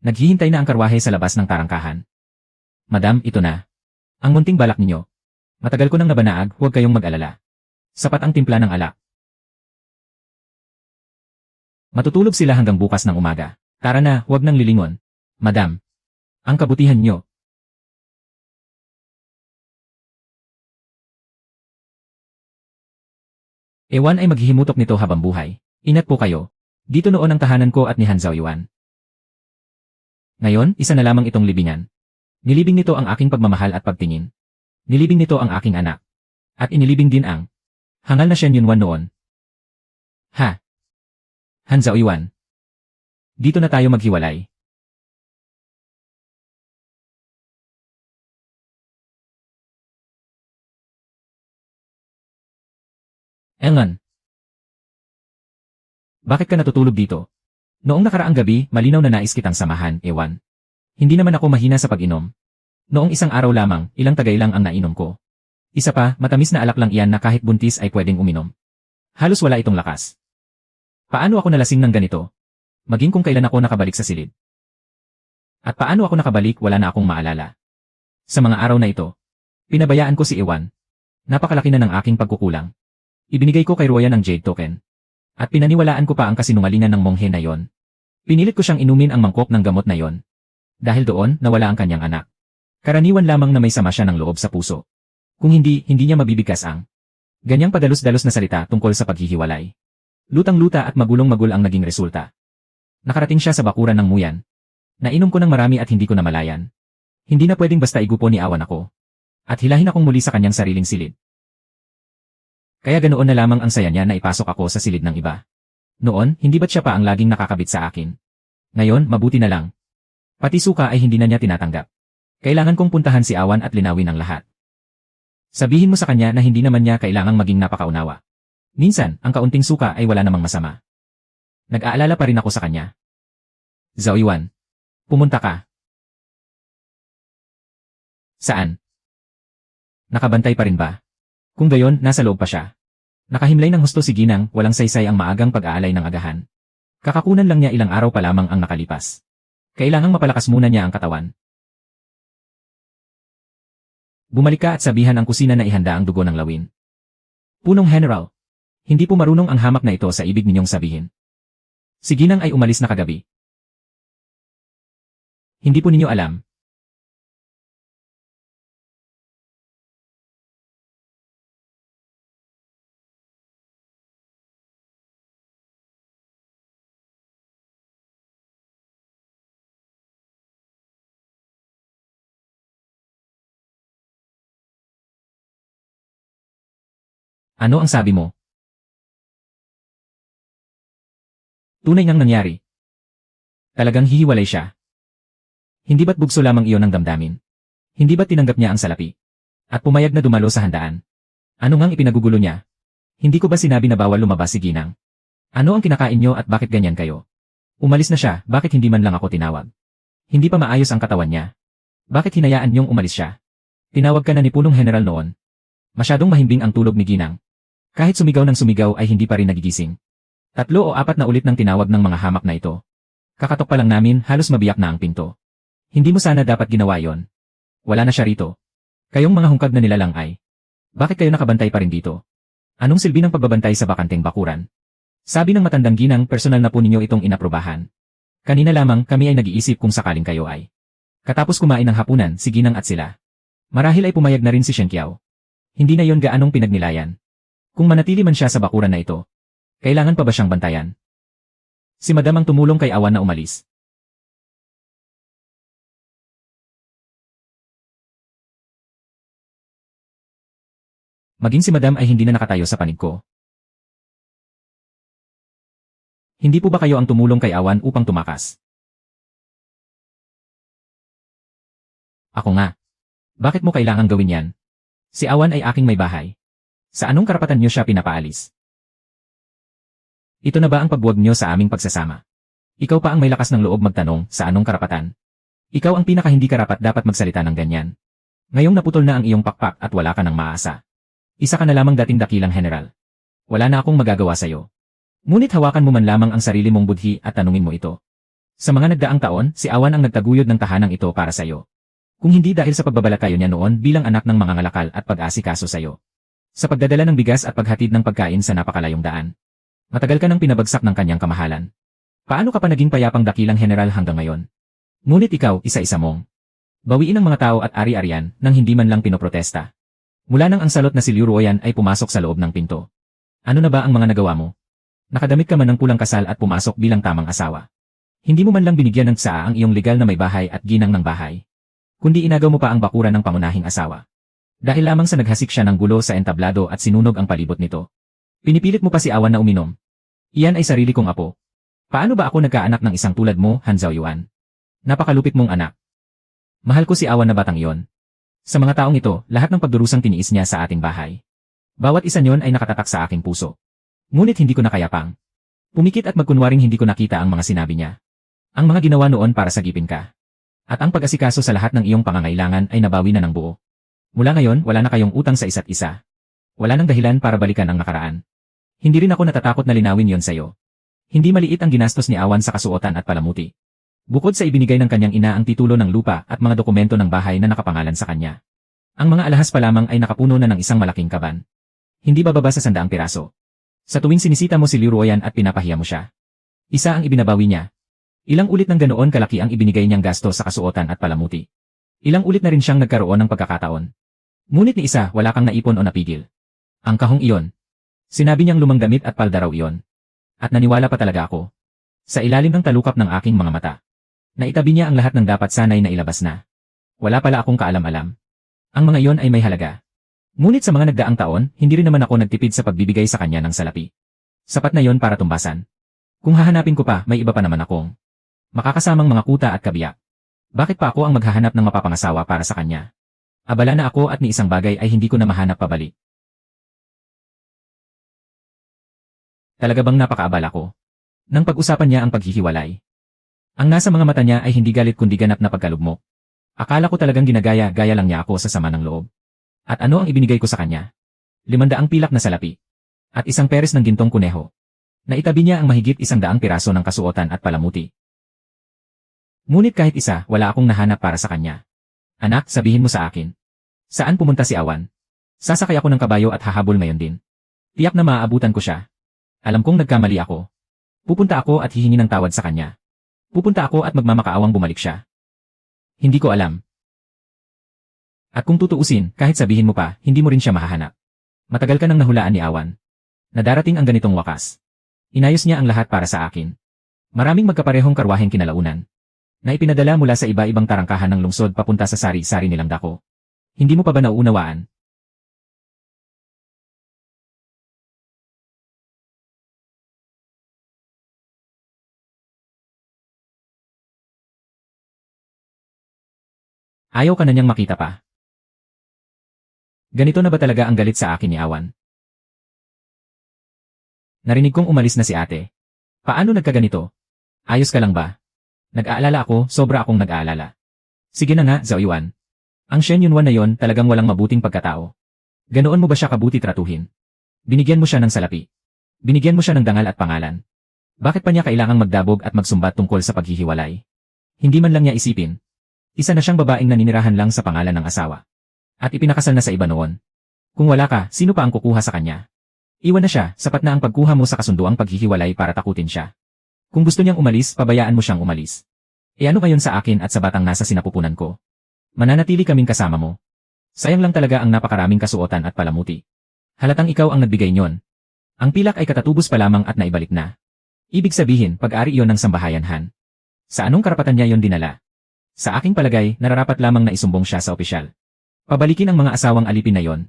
Naghihintay na ang karwahe sa labas ng tarangkahan. Madam, ito na. Ang munting balak ninyo. Matagal ko nang nabanaag, huwag kayong mag-alala. Sapat ang timpla ng alak. Matutulog sila hanggang bukas ng umaga. Tara na, huwag nang lilingon. Madam. Ang kabutihan nyo. Ewan ay maghihimutok nito habang buhay. Ingat po kayo. Dito noon ang tahanan ko at ni Hanzao Yuan. Ngayon, isa na lamang itong libingan. Nilibing nito ang aking pagmamahal at pagtingin. Nilibing nito ang aking anak. At inilibing din ang hangal na Shen Yunwan noon. Ha? Hanzao Yuan. Dito na tayo maghiwalay. Elngan. Bakit ka natutulog dito? Noong nakaraang gabi, malinaw na nais kitang samahan, Ewan. Hindi naman ako mahina sa pag-inom. Noong isang araw lamang, ilang tagay lang ang nainom ko. Isa pa, matamis na alak lang iyan na kahit buntis ay pwedeng uminom. Halos wala itong lakas. Paano ako nalasing ng ganito? Maging kung kailan ako nakabalik sa silid. At paano ako nakabalik wala na akong maalala. Sa mga araw na ito, pinabayaan ko si Ewan. Napakalaki na ng aking pagkukulang. Ibinigay ko kay Royan ang Jade Token. At pinaniwalaan ko pa ang kasinungalingan ng monghe na yon. Pinilit ko siyang inumin ang mangkok ng gamot na yon. Dahil doon, nawala ang kanyang anak. Karaniwan lamang na may sama siya ng loob sa puso. Kung hindi niya mabibigkas ang ganyang padalos-dalos na salita tungkol sa paghihiwalay. Lutang-luta at magulong-magul ang naging resulta. Nakarating siya sa bakuran ng muyan. Nainom ko ng marami at hindi ko namalayan. Hindi na pwedeng basta igupo ni Awan ako. At hilahin akong muli sa kanyang sariling silid. Kaya ganoon na lamang ang saya niya na ipasok ako sa silid ng iba. Noon, hindi ba't siya pa ang laging nakakabit sa akin? Ngayon, mabuti na lang. Pati suka ay hindi na niya tinatanggap. Kailangan kong puntahan si Awan at linawin ang lahat. Sabihin mo sa kanya na hindi naman niya kailangang maging napakaunawa. Minsan, ang kaunting suka ay wala namang masama. Nag-aalala pa rin ako sa kanya. Zhao Yuan. Pumunta ka. Saan? Nakabantay pa rin ba? Kung gayon, nasa loob pa siya. Nakahimlay ng husto si Ginang, walang saysay ang maagang pag-aalay ng agahan. Kakakunan lang niya ilang araw pa lamang ang nakalipas. Kailangang mapalakas muna niya ang katawan. Bumalik ka at sabihan ang kusina na ihanda ang dugo ng lawin. Punong General. Hindi po marunong ang hamak na ito sa ibig ninyong sabihin. Si Ginang ay umalis na kagabi. Hindi po ninyo alam. Ano ang sabi mo? Tunay ngang nangyari. Talagang hihiwalay siya. Hindi ba't bugso lamang iyon ng damdamin? Hindi ba't tinanggap niya ang salapi? At pumayag na dumalo sa handaan? Ano ngang ipinagugulo niya? Hindi ko ba sinabi na bawal lumabas si Ginang? Ano ang kinakain niyo at bakit ganyan kayo? Umalis na siya, bakit hindi man lang ako tinawag? Hindi pa maayos ang katawan niya. Bakit hinayaan niyong umalis siya? Tinawag ka na ni Punong General noon. Masyadong mahimbing ang tulog ni Ginang. Kahit sumigaw ng sumigaw ay hindi pa rin nagigising. 3 o 4 na ulit ng tinawag ng mga hamak na ito. Kakatok pa lang namin, halos mabiyak na ang pinto. Hindi mo sana dapat ginawa yon. Wala na siya rito. Kayong mga hungkag na nilalang ay. Bakit kayo nakabantay pa rin dito? Anong silbi ng pagbabantay sa bakanteng bakuran? Sabi ng matandang Ginang, personal na po ninyo itong inaprobahan. Kanina lamang kami ay nag-iisip kung sakaling kayo ay. Katapos kumain ng hapunan, si Ginang at sila. Marahil ay pumayag na rin si Shen Qiao. Hindi na yon gaanong pinagnilayan. Kung manatili man siya sa bakuran na ito, kailangan pa ba siyang bantayan? Si Madam ang tumulong kay Awan na umalis. Maging si Madam ay hindi na nakatayo sa panig ko. Hindi po ba kayo ang tumulong kay Awan upang tumakas? Ako nga. Bakit mo kailangang gawin yan? Si Awan ay aking may bahay. Sa anong karapatan niyo siya pinapaalis? Ito na ba ang pagbuwag niyo sa aming pagsasama? Ikaw pa ang may lakas ng loob magtanong sa anong karapatan. Ikaw ang pinaka hindi karapat dapat magsalita ng ganyan. Ngayong naputol na ang iyong pakpak at wala ka ng maasa. Isa ka na lamang dating dakilang general. Wala na akong magagawa sa'yo. Ngunit hawakan mo man lamang ang sarili mong budhi at tanungin mo ito. Sa mga nagdaang taon, si Awan ang nagtaguyod ng tahanang ito para sa'yo. Kung hindi dahil sa pagbabalakayo niya noon bilang anak ng mga ngalakal at pag-asikaso sa'yo. Sa pagdadala ng bigas at paghatid ng pagkain sa napakalayong daan. Matagal ka nang pinabagsak ng kanyang kamahalan. Paano ka pa naging payapang dakilang general hanggang ngayon? Ngunit ikaw, isa-isa mong bawiin ang mga tao at ari-arian nang hindi man lang pinoprotesta. Mula nang ang salot na si Liu Ruoyan ay pumasok sa loob ng pinto. Ano na ba ang mga nagawa mo? Nakadamit ka man ng pulang kasal at pumasok bilang tamang asawa. Hindi mo man lang binigyan ng tsaa ang iyong legal na may bahay at ginang ng bahay. Kundi inagaw mo pa ang bakuran ng pangunahing asawa. Dahil lamang sa naghasik siya ng gulo sa entablado at sinunog ang palibot nito. Pinipilit mo pa si Awan na uminom. Iyan ay sarili kong apo. Paano ba ako nagkaanak ng isang tulad mo, Han Zhaoyuan? Napakalupit mong anak. Mahal ko si Awan na batang iyon. Sa mga taong ito, lahat ng pagdurusang tiniis niya sa ating bahay. Bawat isa niyon ay nakatatak sa aking puso. Ngunit hindi ko na kayapang pumikit at magkunwaring hindi ko nakita ang mga sinabi niya. Ang mga ginawa noon para sagipin ka. At ang pag-asikaso sa lahat ng iyong pangangailangan ay nabawi na ng buo. Mula ngayon, wala na kayong utang sa isa't isa. Wala nang dahilan para balikan ang nakaraan. Hindi rin ako natatakot na linawin yon sa'yo. Hindi maliit ang ginastos ni Awan sa kasuotan at palamuti. Bukod sa ibinigay ng kanyang ina ang titulo ng lupa at mga dokumento ng bahay na nakapangalan sa kanya. Ang mga alahas pa lamang ay nakapuno na ng isang malaking kaban. Hindi bababa sa 100 piraso. Sa tuwing sinisita mo si Liu Ruoyan at pinapahiya mo siya. Isa ang ibinabawi niya. Ilang ulit ng ganoon kalaki ang ibinigay niyang gasto sa kasuotan at palamuti. Ilang ulit na rin siyang nagkaroon ng pagkakataon. Ngunit ni isa wala kang naipon o napigil. Ang kahong iyon. Sinabi niyang lumang damit at palda raw iyon. At naniwala pa talaga ako. Sa ilalim ng talukap ng aking mga mata. Naitabi niya ang lahat ng dapat sanay na ilabas na. Wala pala akong kaalam-alam. Ang mga iyon ay may halaga. Ngunit sa mga nagdaang taon, hindi rin naman ako nagtipid sa pagbibigay sa kanya ng salapi. Sapat na yon para tumbasan. Kung hahanapin ko pa, may iba pa naman akong makakasamang mga kuta at kabiyak. Bakit pa ako ang maghahanap ng mapapangasawa para sa kanya? Abala na ako at ni isang bagay ay hindi ko na mahanap pabalik. Talaga bang napakaabala ko? Nang pag-usapan niya ang paghihiwalay. Ang nasa mga mata niya ay hindi galit kundi ganap na pagkalugmok. Akala ko talagang ginagaya-gaya lang niya ako sa sama ng loob. At ano ang ibinigay ko sa kanya? 500 pilak na salapi. At isang peres ng gintong kuneho. Naitabi niya ang mahigit 100 piraso ng kasuotan at palamuti. Ngunit kahit isa, wala akong nahanap para sa kanya. Anak, sabihin mo sa akin. Saan pumunta si Awan? Sasakay ako ng kabayo at hahabol ngayon din. Tiyak na maaabutan ko siya. Alam kong nagkamali ako. Pupunta ako at hihingi ng tawad sa kanya. Pupunta ako at magmamakaawang bumalik siya. Hindi ko alam. At kung tutuusin, kahit sabihin mo pa, hindi mo rin siya mahahanap. Matagal ka nang nahulaan ni Awan. Na darating ang ganitong wakas. Inayos niya ang lahat para sa akin. Maraming magkaparehong karwaheng kinalaunan. Na ipinadala mula sa iba-ibang tarangkahan ng lungsod papunta sa sari-sari nilang dako. Hindi mo pa ba nauunawaan? Ayaw ka na niyang makita pa. Ganito na ba talaga ang galit sa akin ni Awan? Narinig kong umalis na si ate. Paano nagkaganito? Ayos ka lang ba? Nag-aalala ako, sobra akong nag-aalala. Sige na nga, Zhaoyuan. Ang Shen Yunwan na yon talagang walang mabuting pagkatao. Ganoon mo ba siya kabuti tratuhin? Binigyan mo siya ng salapi. Binigyan mo siya ng dangal at pangalan. Bakit pa niya kailangang magdabog at magsumbat tungkol sa paghihiwalay? Hindi man lang niya isipin. Isa na siyang babaeng naninirahan lang sa pangalan ng asawa. At ipinakasal na sa iba noon. Kung wala ka, sino pa ang kukuha sa kanya? Iwan na siya, sapat na ang pagkuha mo sa kasunduang paghihiwalay para takutin siya. Kung gusto niyang umalis, pabayaan mo siyang umalis. E ano kayon sa akin at sa batang nasa sinapupunan ko? Mananatili kaming kasama mo. Sayang lang talaga ang napakaraming kasuotan at palamuti. Halatang ikaw ang nagbigay niyon. Ang pilak ay katatubos pa lamang at naibalik na. Ibig sabihin, pag-ari iyon ng sambahayanhan. Sa anong karapatan niya yon dinala? Sa aking palagay, nararapat lamang na isumbong siya sa opisyal. Pabalikin ang mga asawang alipin na yon.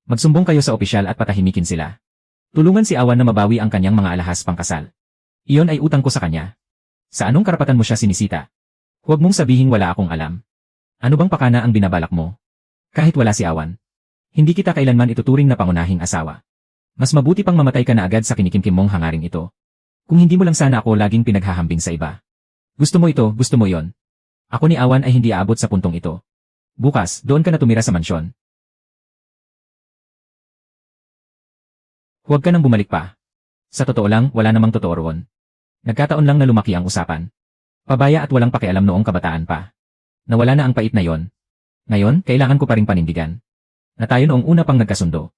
Magsumbong kayo sa opisyal at patahimikin sila. Tulungan si Awan na mabawi ang kanyang mga alahas pangkasal. Iyon ay utang ko sa kanya. Sa anong karapatan mo siya sinisita? Huwag mong sabihin wala akong alam. Ano bang pakana ang binabalak mo? Kahit wala si Awan, hindi kita kailanman ituturing na pangunahing asawa. Mas mabuti pang mamatay ka na agad sa kinikimkim mong hangaring ito. Kung hindi mo lang sana ako laging pinaghahambing sa iba. Gusto mo ito, gusto mo yon. Ako ni Awan ay hindi aabot sa puntong ito. Bukas, doon ka na tumira sa mansyon. Huwag ka nang bumalik pa. Sa totoo lang, wala namang totoo roon. Nagkataon lang na lumaki ang usapan. Pabaya at walang pakialam noong kabataan pa. Nawala na ang pait na yon. Ngayon, kailangan ko pa ring panindigan. Na tayo noong una pang nagkasundo.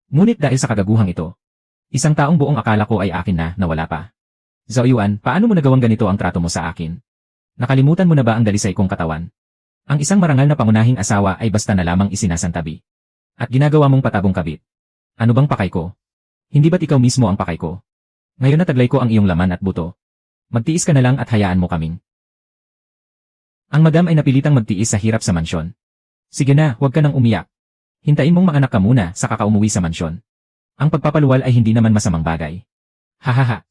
Ngunit dahil sa kagaguhang ito, isang taong buong akala ko ay akin na nawala pa. Zhao Yuan, paano mo nagawang ganito ang trato mo sa akin? Nakalimutan mo na ba ang dalisay kong katawan? Ang isang marangal na pangunahing asawa ay basta na lamang isinasantabi. At ginagawa mong patabong kabit. Ano bang pakay ko? Hindi ba't ikaw mismo ang pakay ko? Ngayon nataglay ko ang iyong laman at buto. Magtiis ka na lang at hayaan mo kaming. Ang madam ay napilitang magtiis sa hirap sa mansyon. Sige na, huwag ka nang umiyak. Hintayin mong maanak ka muna saka ka umuwi sa mansyon. Ang pagpapaluwal ay hindi naman masamang bagay. Hahaha.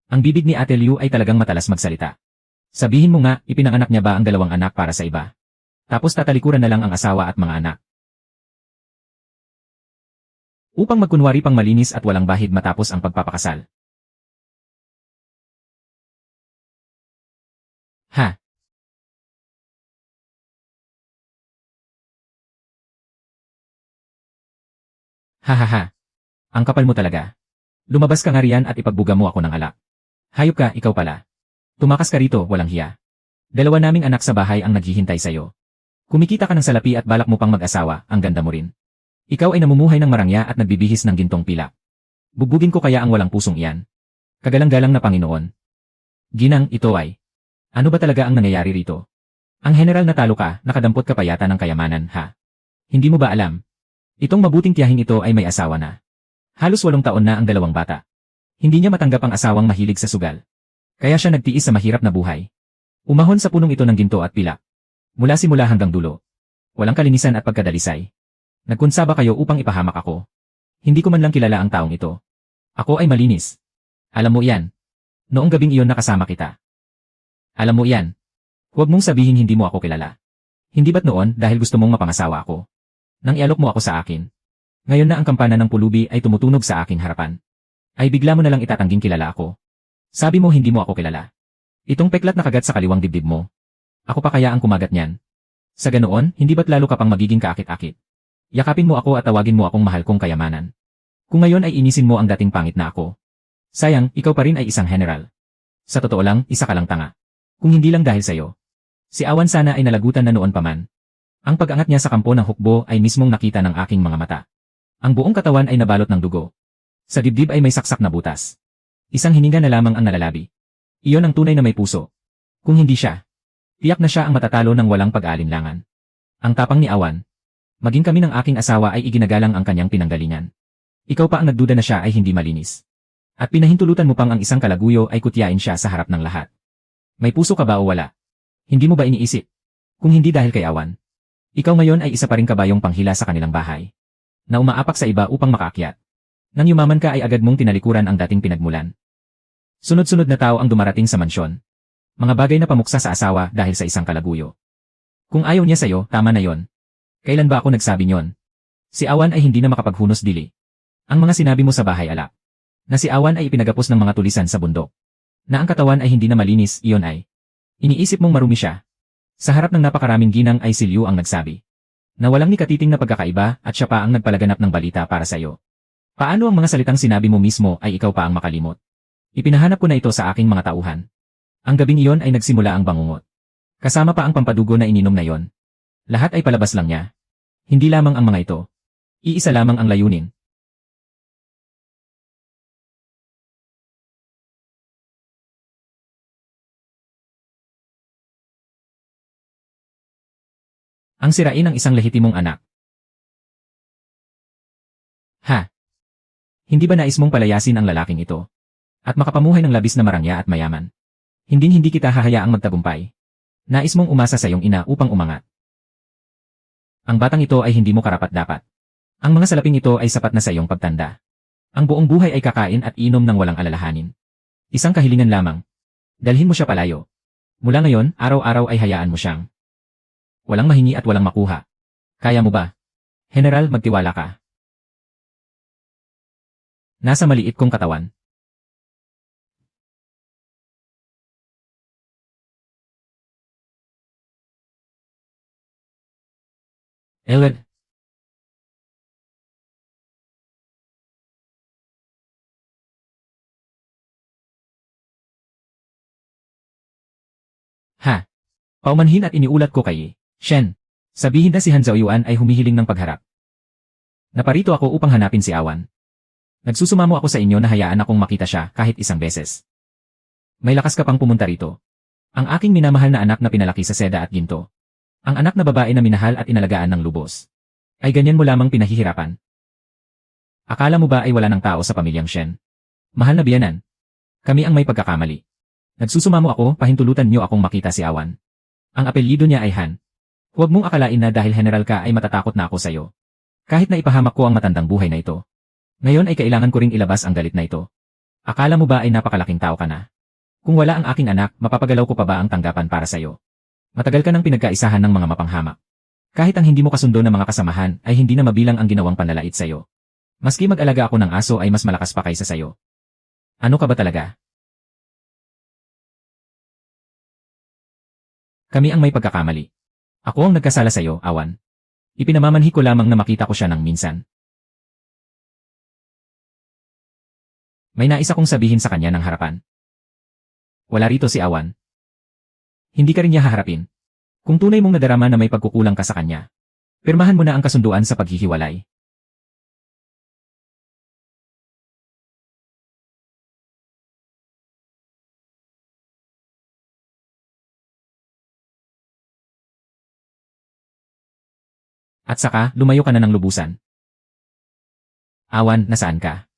Ang bibig ni Ate Liu ay talagang matalas magsalita. Sabihin mo nga, ipinanganak niya ba ang 2 anak para sa iba? Tapos tatalikuran na lang ang asawa at mga anak. Upang magkunwari pang malinis at walang bahid matapos ang pagpapakasal. Ha? Hahaha. Ang kapal mo talaga. Lumabas ka nga riyan at ipagbuga mo ako ng alak. Hayop ka, ikaw pala. Tumakas ka rito, walang hiya. 2 naming anak sa bahay ang naghihintay sa'yo. Kumikita ka ng salapi at balak mo pang mag-asawa, ang ganda mo rin. Ikaw ay namumuhay ng marangya at nagbibihis ng gintong pilak. Bugbugin ko kaya ang walang pusong iyan. Kagalang-galang na Panginoon. Ginang, ito ay. Ano ba talaga ang nangyayari rito? Ang general na talo ka, nakadampot ka pa yata ng kayamanan, ha? Hindi mo ba alam? Itong mabuting tiyahing ito ay may asawa na. Halos 8 taon na ang 2 bata. Hindi niya matanggap ang asawang mahilig sa sugal. Kaya siya nagtiis sa mahirap na buhay. Umahon sa punong ito ng ginto at pilak. Mula simula hanggang dulo. Walang kalinisan at pagkadalisay. Nagkunsaba kayo upang ipahamak ako. Hindi ko man lang kilala ang taong ito. Ako ay malinis. Alam mo iyan. Noong gabing iyon nakasama kita. Alam mo iyan. Huwag mong sabihin hindi mo ako kilala. Hindi ba't noon dahil gusto mong mapangasawa ako? Nang ialok mo ako sa akin. Ngayon na ang kampana ng pulubi ay tumutunog sa aking harapan. Ay bigla mo na lang itatangging kilala ako. Sabi mo hindi mo ako kilala. Itong peklat na kagat sa kaliwang dibdib mo. Ako pa kaya ang kumagat niyan? Sa ganoon, hindi ba't lalo ka pang magiging kaakit-akit? Yakapin mo ako at tawagin mo akong mahal kong kayamanan. Kung ngayon ay inisin mo ang dating pangit na ako. Sayang, ikaw pa rin ay isang general. Sa totoo lang, isa ka lang tanga. Kung hindi lang dahil sa'yo. Si Awan sana ay nalagutan na noon pa man. Ang pag-angat niya sa kampo ng hukbo ay mismong nakita ng aking mga mata. Ang buong katawan ay nabalot ng dugo. Sa dibdib ay may saksak na butas. Isang hininga na lamang ang nalalabi. Iyon ang tunay na may puso. Kung hindi siya, tiyak na siya ang matatalo ng walang pag-aalinlangan. Ang tapang ni Awan. Maging kami ng aking asawa ay iginagalang ang kanyang pinanggalingan. Ikaw pa ang nagduda na siya ay hindi malinis. At pinahintulutan mo pang ang isang kalaguyo ay kutyain siya sa harap ng lahat. May puso ka ba o wala? Hindi mo ba iniisip? Kung hindi dahil kay Awan, ikaw ngayon ay isa pa ring kabayong panghila sa kanilang bahay. Na umaapak sa iba upang makaakyat. Nang yumaman ka ay agad mong tinalikuran ang dating pinagmulan. Sunod-sunod na tao ang dumarating sa mansyon. Mga bagay na pamuksa sa asawa dahil sa isang kalaguyo. Kung ayaw niya sa'yo, tama na yon. Kailan ba ako nagsabi nyon? Si Awan ay hindi na makapaghunos dili. Ang mga sinabi mo sa bahay alak. Na si Awan ay ipinagapos ng mga tulisan sa bundok. Na ang katawan ay hindi na malinis, iyon ay. Iniisip mong marumi siya. Sa harap ng napakaraming ginang ay si Liu ang nagsabi. Na walang ni katiting na pagkakaiba at siya pa ang nagpalaganap ng balita para sa iyo. Paano ang mga salitang sinabi mo mismo ay ikaw pa ang makalimot? Ipinahanap ko na ito sa aking mga tauhan. Ang gabing iyon ay nagsimula ang bangungot. Kasama pa ang pampadugo na ininom na yon. Lahat ay palabas lang niya. Hindi lamang ang mga ito. Iisa lamang ang layunin. Ang sirain ng isang lehitimong anak. Ha? Hindi ba nais mong palayasin ang lalaking ito? At makapamuhay ng labis na marangya at mayaman? Hindi kita hahayaang magtagumpay. Nais mong umasa sa iyong ina upang umangat. Ang batang ito ay hindi mo karapat-dapat. Ang mga salaping ito ay sapat na sa iyong pagtanda. Ang buong buhay ay kakain at inom ng walang alalahanin. Isang kahilingan lamang. Dalhin mo siya palayo. Mula ngayon, araw-araw ay hayaan mo siyang. Walang mahingi at walang makuha. Kaya mo ba? General, magtiwala ka. Nasa maliit kong katawan. Elred. Ha? Paumanhin at iniulat ko kay Shen. Sabihin na si Han Zhaoyuan ay humihiling ng pagharap. Naparito ako upang hanapin si Awan. Nagsusumamo ako sa inyo na hayaan akong makita siya kahit isang beses. May lakas ka pang pumunta rito. Ang aking minamahal na anak na pinalaki sa seda at ginto. Ang anak na babae na minahal at inalagaan ng lubos. Ay ganyan mo lamang pinahihirapan. Akala mo ba ay wala ng tao sa pamilyang Shen? Mahal na biyanan. Kami ang may pagkakamali. Nagsusumamo ako, pahintulutan niyo akong makita si Awan. Ang apelyido niya ay Han. Huwag mong akalain na dahil general ka ay matatakot na ako sa'yo. Kahit na ipahamak ko ang matandang buhay na ito. Ngayon ay kailangan ko ring ilabas ang galit na ito. Akala mo ba ay napakalaking tao ka na? Kung wala ang aking anak, mapapagalaw ko pa ba ang tanggapan para sa'yo? Matagal ka nang pinagkaisahan ng mga mapanghamak. Kahit ang hindi mo kasundo na mga kasamahan ay hindi na mabilang ang ginawang panlalait sa'yo. Maski mag-alaga ako ng aso ay mas malakas pa kaysa sa'yo. Ano ka ba talaga? Kami ang may pagkakamali. Ako ang nagkasala sa'yo, Awan. Ipinamamanhi ko lamang na makita ko siya ng minsan. May nais akong sabihin sa kanya ng harapan. Wala rito si Awan. Hindi ka rin niya haharapin. Kung tunay mong nadarama na may pagkukulang ka sa kanya, pirmahan mo na ang kasunduan sa paghihiwalay. At saka, lumayo ka na ng lubusan. Awan, nasaan ka?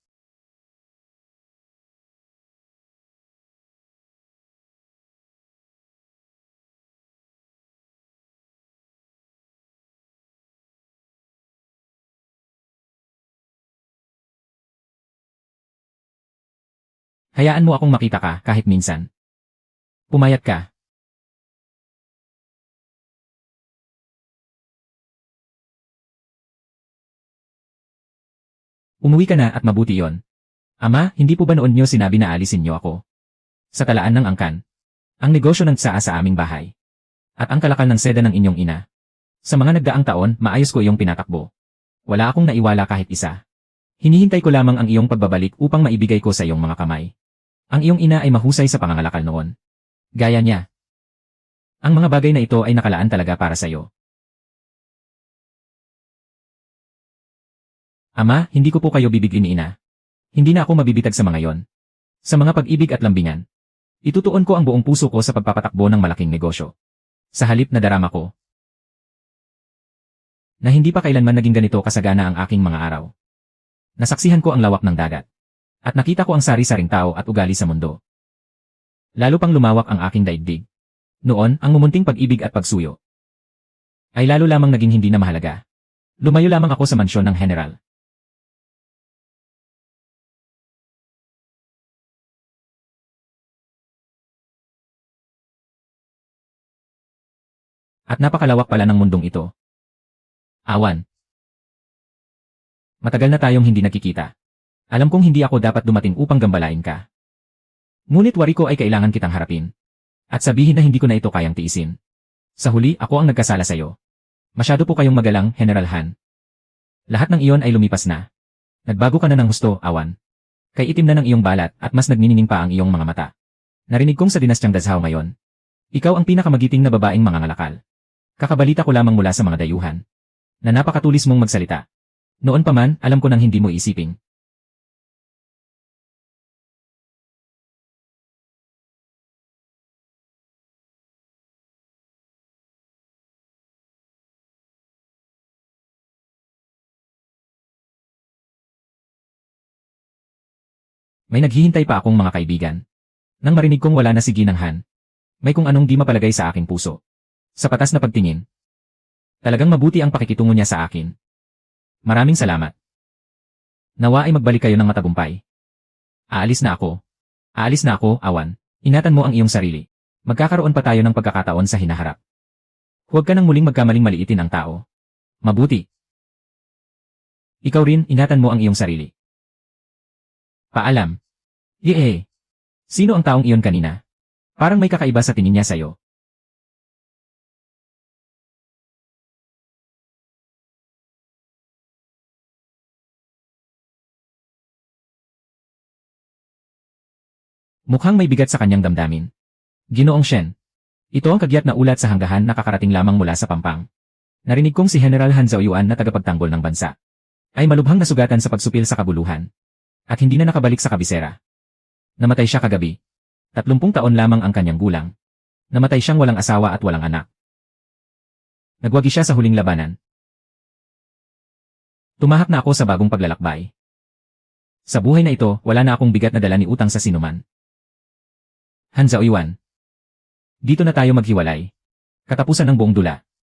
Hayaan mo akong makita ka kahit minsan. Pumayat ka. Umuwi ka na at mabuti yon. Ama, hindi po ba noon niyo sinabi na alisin niyo ako? Sa talaan ng angkan. Ang negosyo ng tsaa sa aming bahay. At ang kalakal ng seda ng inyong ina. Sa mga nagdaang taon, maayos ko iyong pinatakbo. Wala akong naiwala kahit isa. Hinihintay ko lamang ang iyong pagbabalik upang maibigay ko sa iyong mga kamay. Ang iyong ina ay mahusay sa pangangalakal noon. Gaya niya. Ang mga bagay na ito ay nakalaan talaga para sa iyo. Ama, hindi ko po kayo bibigin ni ina. Hindi na ako mabibitag sa mga yon. Sa mga pag-ibig at lambingan. Itutuon ko ang buong puso ko sa pagpapatakbo ng malaking negosyo. Sa halip na darama ko. Na hindi pa kailanman naging ganito kasagana ang aking mga araw. Nasaksihan ko ang lawak ng dagat. At nakita ko ang sari-saring tao at ugali sa mundo. Lalo pang lumawak ang aking daigdig. Noon, ang mumunting pag-ibig at pagsuyo ay lalo lamang naging hindi na mahalaga. Lumayo lamang ako sa mansyon ng general. At napakalawak pala ng mundong ito. Awan. Matagal na tayong hindi nagkikita. Alam kong hindi ako dapat dumating upang gambalain ka. Ngunit wari ko ay kailangan kitang harapin. At sabihin na hindi ko na ito kayang tiisin. Sa huli, ako ang nagkasala sa'yo. Masyado po kayong magalang, General Han. Lahat ng iyon ay lumipas na. Nagbago ka na ng husto, Awan. Kay itim na ng iyong balat at mas nagniningning pa ang iyong mga mata. Narinig kong sa dinastyang Dazhao ngayon. Ikaw ang pinakamagiting na babaeng mangangalakal. Kakabalita ko lamang mula sa mga dayuhan. Na napakatulis mong magsalita. Noon pa man, alam ko nang hindi mo isiping. May naghihintay pa akong mga kaibigan. Nang marinig kong wala na si Ginang Han, may kung anong di mapalagay sa aking puso. Sa patas na pagtingin, talagang mabuti ang pakikitungo niya sa akin. Maraming salamat. Nawa ay magbalik kayo ng matagumpay. Aalis na ako. Aalis na ako, Awan. Ingatan mo ang iyong sarili. Magkakaroon pa tayo ng pagkakataon sa hinaharap. Huwag ka nang muling magkamaling maliitin ang tao. Mabuti. Ikaw rin, ingatan mo ang iyong sarili. Paalam. Yee. Sino ang taong iyon kanina? Parang may kakaiba sa tingin niya sa'yo. Mukhang may bigat sa kanyang damdamin. Ginoong Shen. Ito ang kagyat na ulat sa hanggahan na kakarating lamang mula sa Pampang. Narinig kong si General Han Zhaoyuan na tagapagtanggol ng bansa ay malubhang nasugatan sa pagsupil sa kabuluhan at hindi na nakabalik sa kabisera. Namatay siya kagabi. 30 taon lamang ang kanyang gulang. Namatay siyang walang asawa at walang anak. Nagwagi siya sa huling labanan. Tumahak na ako sa bagong paglalakbay. Sa buhay na ito, wala na akong bigat na dala ni utang sa sinuman. Han Zhaoyuan. Dito na tayo maghiwalay. Katapusan ng buong dula.